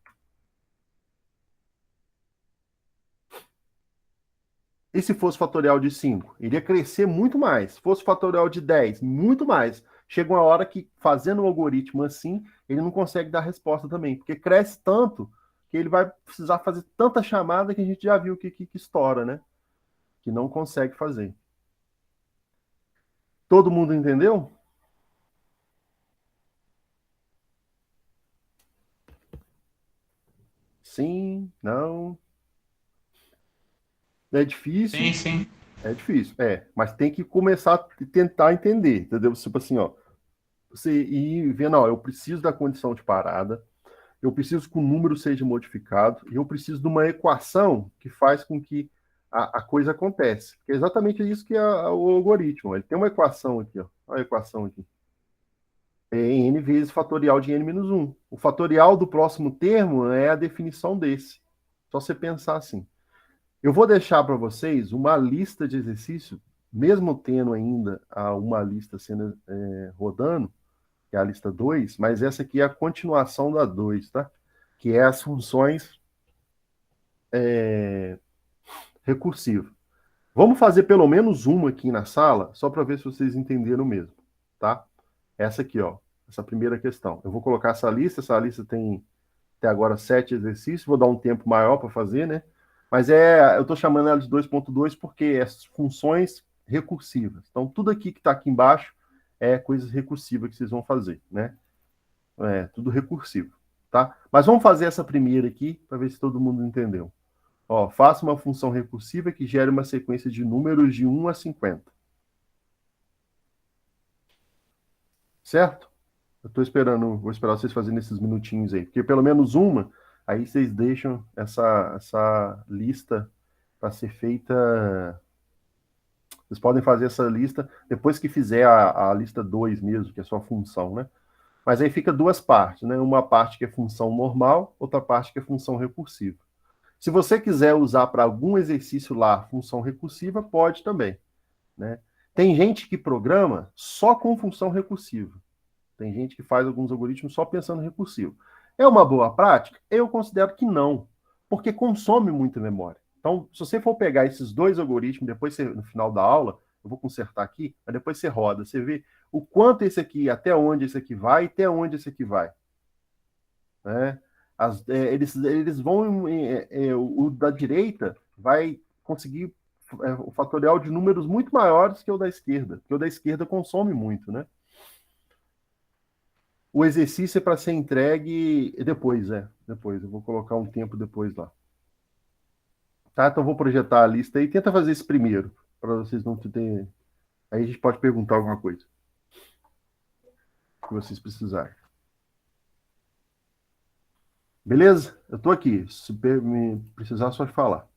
E se fosse fatorial de 5? Iria crescer muito mais. Se fosse fatorial de 10, muito mais. Chega uma hora que, fazendo o algoritmo assim, ele não consegue dar resposta também, porque cresce tanto que ele vai precisar fazer tanta chamada que a gente já viu que estoura, né? Que não consegue fazer. Todo mundo entendeu? Sim, não. É Sim, difícil? sim. É difícil, mas tem que começar a tentar entender, entendeu? Tipo assim, ó, você ir vendo, ó, eu preciso da condição de parada, eu preciso que o número seja modificado, e eu preciso de uma equação que faz com que a coisa aconteça. Que é exatamente isso que é o algoritmo. Ele tem uma equação aqui, ó. Olha a equação aqui. É n vezes fatorial de n-1. O fatorial do próximo termo é a definição desse. Só você pensar assim. Eu vou deixar para vocês uma lista de exercícios, mesmo tendo ainda uma lista sendo rodando, que é a lista 2, mas essa aqui é a continuação da 2, tá? Que é as funções recursivas. Vamos fazer pelo menos uma aqui na sala, só para ver se vocês entenderam mesmo, tá? Essa aqui, ó, essa primeira questão. Eu vou colocar essa lista tem até agora 7 exercícios, vou dar um tempo maior para fazer, né? Mas eu estou chamando ela de 2.2 porque é funções recursivas. Então, tudo aqui que está aqui embaixo é coisas recursivas que vocês vão fazer, né? É tudo recursivo, tá? Mas vamos fazer essa primeira aqui para ver se todo mundo entendeu. Ó, faça uma função recursiva que gere uma sequência de números de 1 a 50. Certo? Eu estou esperando, vou esperar vocês fazerem esses minutinhos aí, porque pelo menos uma, aí vocês deixam essa lista para ser feita. Vocês podem fazer essa lista depois que fizer a lista 2 mesmo, que é só função, né? Mas aí fica duas partes, né? Uma parte que é função normal, outra parte que é função recursiva. Se você quiser usar para algum exercício lá função recursiva, pode também, né? Tem gente que programa só com função recursiva. Tem gente que faz alguns algoritmos só pensando em recursivo. É uma boa prática? Eu considero que não, porque consome muita memória. Então, se você for pegar esses dois algoritmos, depois você, no final da aula, eu vou consertar aqui, mas depois você roda, você vê o quanto esse aqui, até onde esse aqui vai, e até onde esse aqui vai. Né? Eles vão, o da direita vai conseguir o fatorial de números muito maiores que o da esquerda, porque o da esquerda consome muito, né? O exercício é para ser entregue depois, depois. Eu vou colocar um tempo depois lá. Tá? Então eu vou projetar a lista aí. Tenta fazer isso primeiro, para vocês não terem. Aí a gente pode perguntar alguma coisa que vocês precisarem. Beleza? Eu estou aqui. Se me precisar, só falar.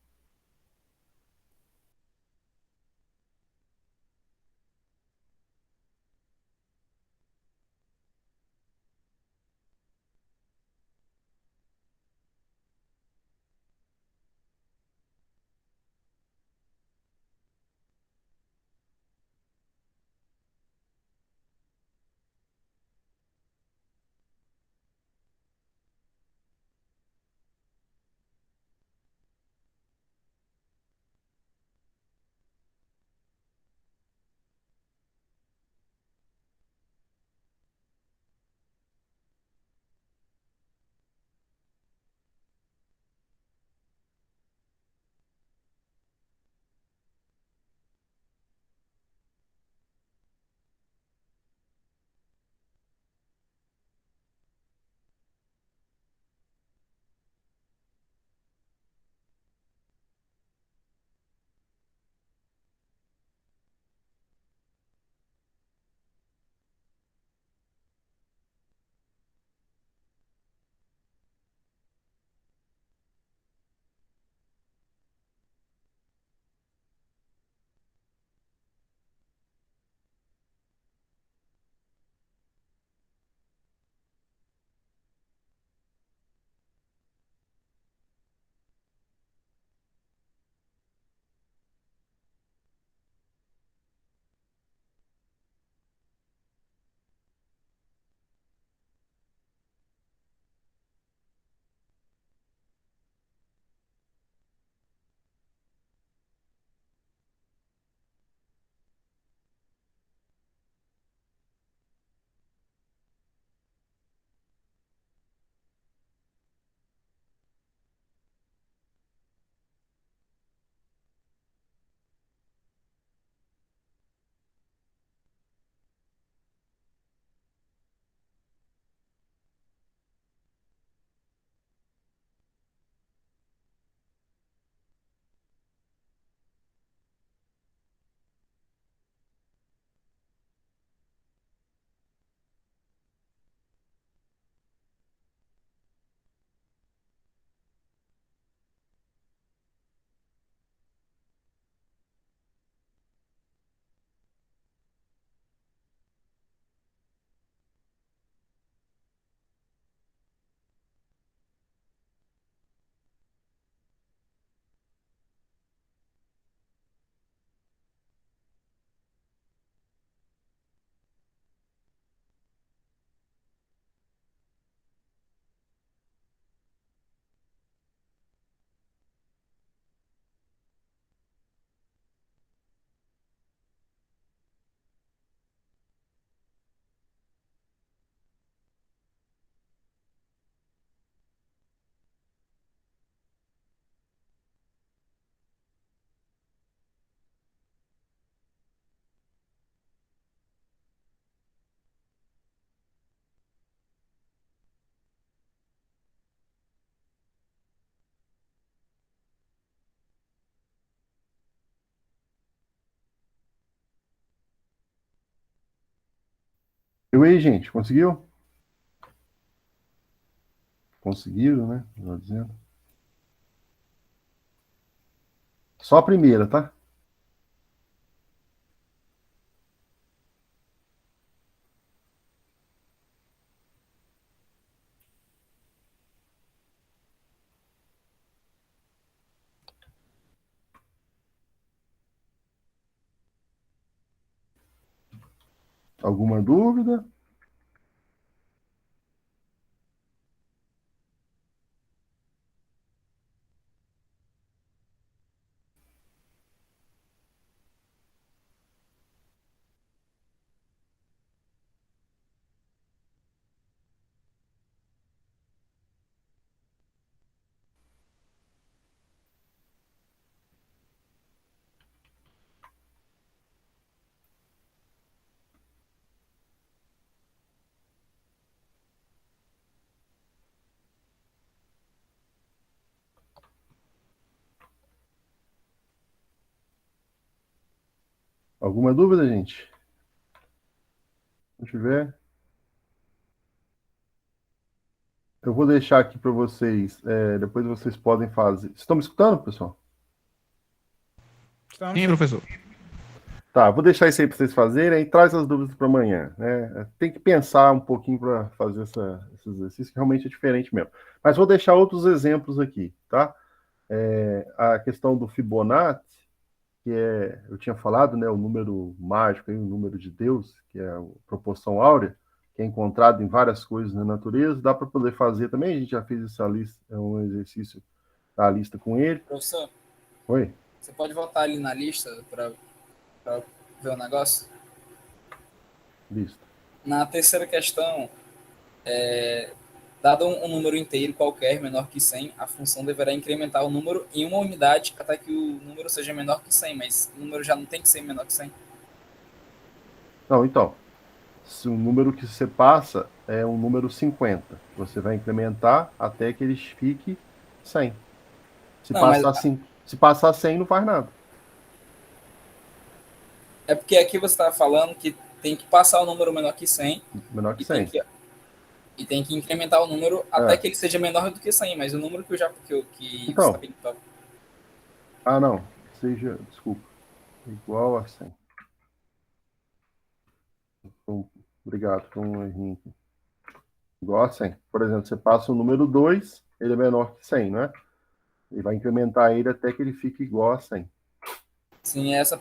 Eu aí, gente, conseguiu? Conseguiram, né? Melhor dizendo. Só a primeira, tá? Alguma dúvida? Alguma dúvida, gente? Se não tiver, eu vou deixar aqui para vocês. Depois vocês podem fazer. Vocês estão me escutando, pessoal? Então, Sim, professor. Tá, vou deixar isso aí para vocês fazerem, aí traz as dúvidas para amanhã, né? Tem que pensar um pouquinho para fazer esse exercício, que realmente é diferente mesmo. Mas vou deixar outros exemplos aqui, tá? A questão do Fibonacci, eu tinha falado, né, o número mágico, aí, o número de Deus, que é a proporção áurea, que é encontrado em várias coisas na natureza, dá para poder fazer também, a gente já fez essa lista, é um exercício da lista com ele. Professor, Oi? você pode voltar ali na lista para ver o negócio? Lista. Na terceira questão, dado um número inteiro qualquer menor que 100, a função deverá incrementar o número em uma unidade até que o número seja menor que 100, mas o número já não tem que ser menor que 100. Não, então, se o número que você passa é um número 50, você vai incrementar até que ele fique 100. Se Não, mas passar, se passar 100, não faz nada. é porque aqui você está falando que tem que passar o número menor que 100 Menor que e tem 100. que, e tem que incrementar o número até que ele seja menor do que 100, mas o número que você está Então, pedindo. não, desculpa, igual a 100. Então, obrigado, foi um errinho aqui. Igual a 100. Por exemplo, você passa o número 2, ele é menor que 100, né? E vai incrementar ele até que ele fique igual a 100. Sim, essa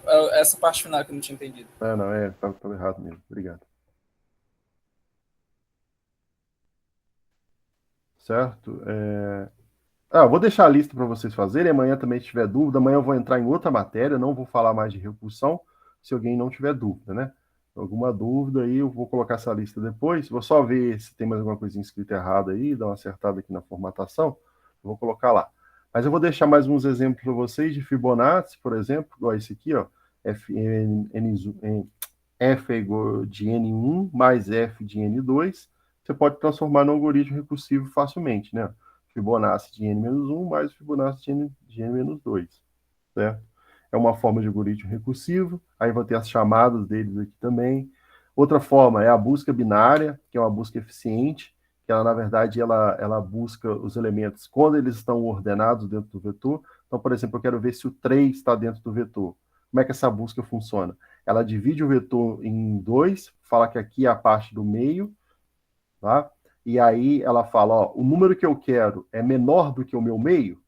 parte final que eu não tinha entendido. Não, tá errado mesmo. Obrigado. Certo? Vou deixar a lista para vocês fazerem. Amanhã também, se tiver dúvida, amanhã eu vou entrar em outra matéria, não vou falar mais de repulsão, se alguém não tiver dúvida, né? Alguma dúvida aí, eu vou colocar essa lista depois. Vou só ver se tem mais alguma coisinha escrita errada aí, dar uma acertada aqui na formatação. Eu vou colocar lá. Mas eu vou deixar mais uns exemplos para vocês de Fibonacci, por exemplo, igual esse aqui, ó. F é igual de N1 mais F de N2. Você pode transformar no algoritmo recursivo facilmente, né? Fibonacci de n-1 mais Fibonacci de n-2, certo? É uma forma de algoritmo recursivo, aí vou ter as chamadas deles aqui também. Outra forma é a busca binária, que é uma busca eficiente, que ela, na verdade, ela busca os elementos quando eles estão ordenados dentro do vetor. Então, por exemplo, eu quero ver se o 3 está dentro do vetor. Como é que essa busca funciona? Ela divide o vetor em dois, fala que aqui é a parte do meio, tá? E aí ela fala, ó, o número que eu quero é menor do que o meu meio?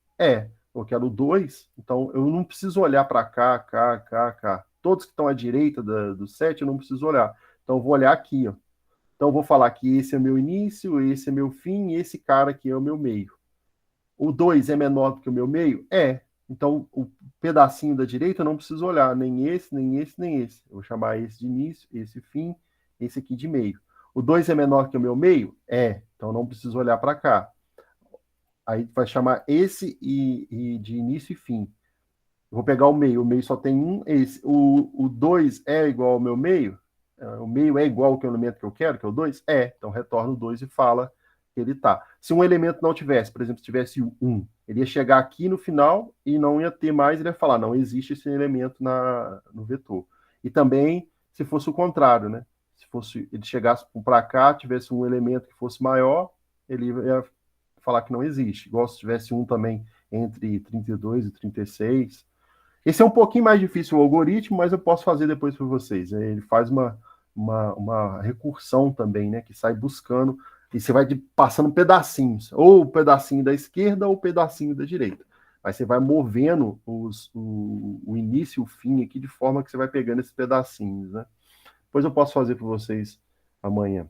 Eu quero 2, então eu não preciso olhar para cá, cá, cá, cá. Todos que estão à direita do 7 eu não preciso olhar. Então eu vou olhar aqui, ó. Então eu vou falar que esse é meu início, esse é meu fim, e esse cara aqui é o meu meio. O 2 é menor do que o meu meio? Então o pedacinho da direita eu não preciso olhar, nem esse, nem esse, nem esse. Eu vou chamar esse de início, esse fim, esse aqui de meio. O 2 é menor que o meu meio? Então não preciso olhar para cá. Aí vai chamar esse e de início e fim. Eu vou pegar o meio só tem um, esse. O 2 é igual ao meu meio? O meio é igual ao elemento que eu quero, que é o 2? Então retorna o 2 e fala que ele está. Se um elemento não tivesse, por exemplo, se tivesse o 1, ele ia chegar aqui no final e não ia ter mais, ele ia falar, não existe esse elemento no vetor. E também, se fosse o contrário, né? Se fosse, ele chegasse para cá, tivesse um elemento que fosse maior, ele ia falar que não existe. Igual se tivesse um também entre 32 e 36. Esse é um pouquinho mais difícil o algoritmo, mas eu posso fazer depois para vocês. Ele faz uma recursão também, né? Que sai buscando, e você vai passando pedacinhos, ou o pedacinho da esquerda ou o pedacinho da direita. Aí você vai movendo o início e o fim aqui de forma que você vai pegando esses pedacinhos, né? Depois eu posso fazer para vocês amanhã.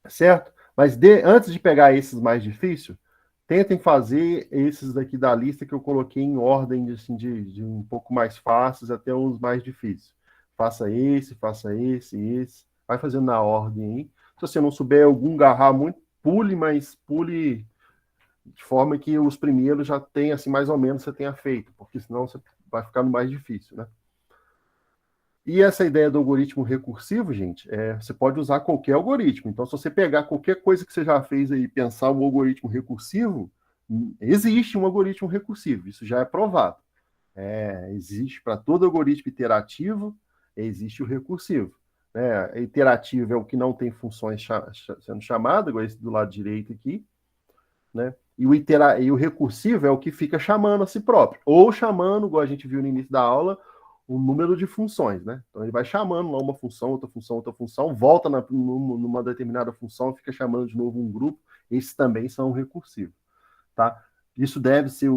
Certo? Mas antes de pegar esses mais difíceis, tentem fazer esses daqui da lista que eu coloquei em ordem assim, de um pouco mais fáceis até os mais difíceis. Faça esse. Vai fazendo na ordem aí. Se você não souber algum garrar muito, pule, mas pule de forma que os primeiros já tenham, assim, mais ou menos, você tenha feito, porque senão você vai ficando mais difícil, né? E essa ideia do algoritmo recursivo, gente, você pode usar qualquer algoritmo. Então, se você pegar qualquer coisa que você já fez aí e pensar um algoritmo recursivo, existe um algoritmo recursivo, isso já é provado. Existe para todo algoritmo iterativo, existe o recursivo. Né? Iterativo é o que não tem funções sendo chamadas, igual esse do lado direito aqui, né? E o recursivo é o que fica chamando a si próprio, ou chamando, igual a gente viu no início da aula, o número de funções, né? Então ele vai chamando lá uma função, outra função, volta numa determinada função, fica chamando de novo um grupo. Esses também são recursivos, tá? Isso deve ser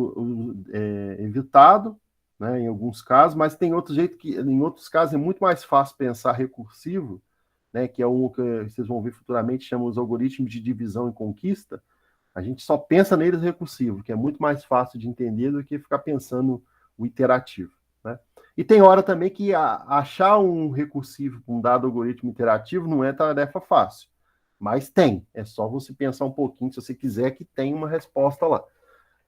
evitado, né, em alguns casos, mas tem outro jeito que, em outros casos, é muito mais fácil pensar recursivo, né, que é o que vocês vão ver futuramente, chama os algoritmos de divisão e conquista. A gente só pensa neles recursivo, que é muito mais fácil de entender do que ficar pensando o iterativo, né? E tem hora também que achar um recursivo com um dado algoritmo interativo não é tarefa fácil, mas tem. É só você pensar um pouquinho, se você quiser, que tem uma resposta lá.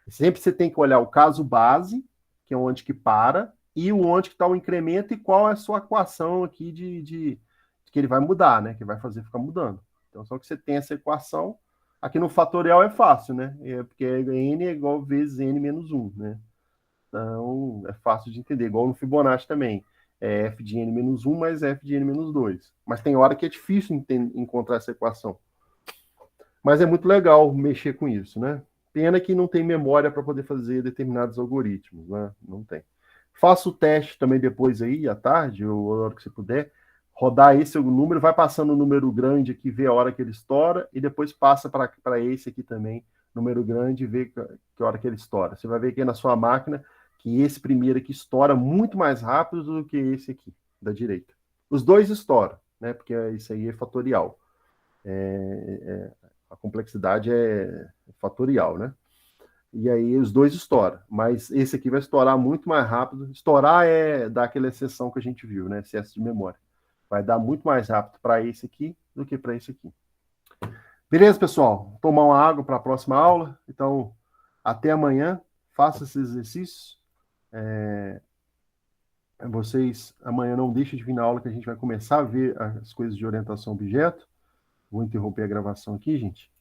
Sempre você tem que olhar o caso base, que é onde que para, e onde que está o incremento e qual é a sua equação aqui de que ele vai mudar, né? Que vai fazer ficar mudando. Então, só que você tem essa equação. Aqui no fatorial é fácil, né? Porque n é igual vezes n menos 1, né? Então, é fácil de entender. Igual no Fibonacci também. É f de n menos 1 mais f de n menos 2. Mas tem hora que é difícil encontrar essa equação. Mas é muito legal mexer com isso, né? Pena que não tem memória para poder fazer determinados algoritmos, né? Não tem. Faça o teste também depois aí, à tarde, ou a hora que você puder, rodar esse número, vai passando o número grande aqui, vê a hora que ele estoura, e depois passa para esse aqui também, número grande, e vê que hora que ele estoura. Você vai ver aqui na sua máquina que esse primeiro aqui estoura muito mais rápido do que esse aqui, da direita. Os dois estouram, né? Porque isso aí é fatorial. A complexidade é fatorial, né? E aí os dois estouram, mas esse aqui vai estourar muito mais rápido. Estourar é daquela exceção que a gente viu, né? Excesso de memória. Vai dar muito mais rápido para esse aqui do que para esse aqui. Beleza, pessoal? Vou tomar uma água para a próxima aula. Então, até amanhã. Faça esses exercícios. Vocês amanhã não deixem de vir na aula que a gente vai começar a ver as coisas de orientação a objeto. Vou interromper a gravação aqui, gente.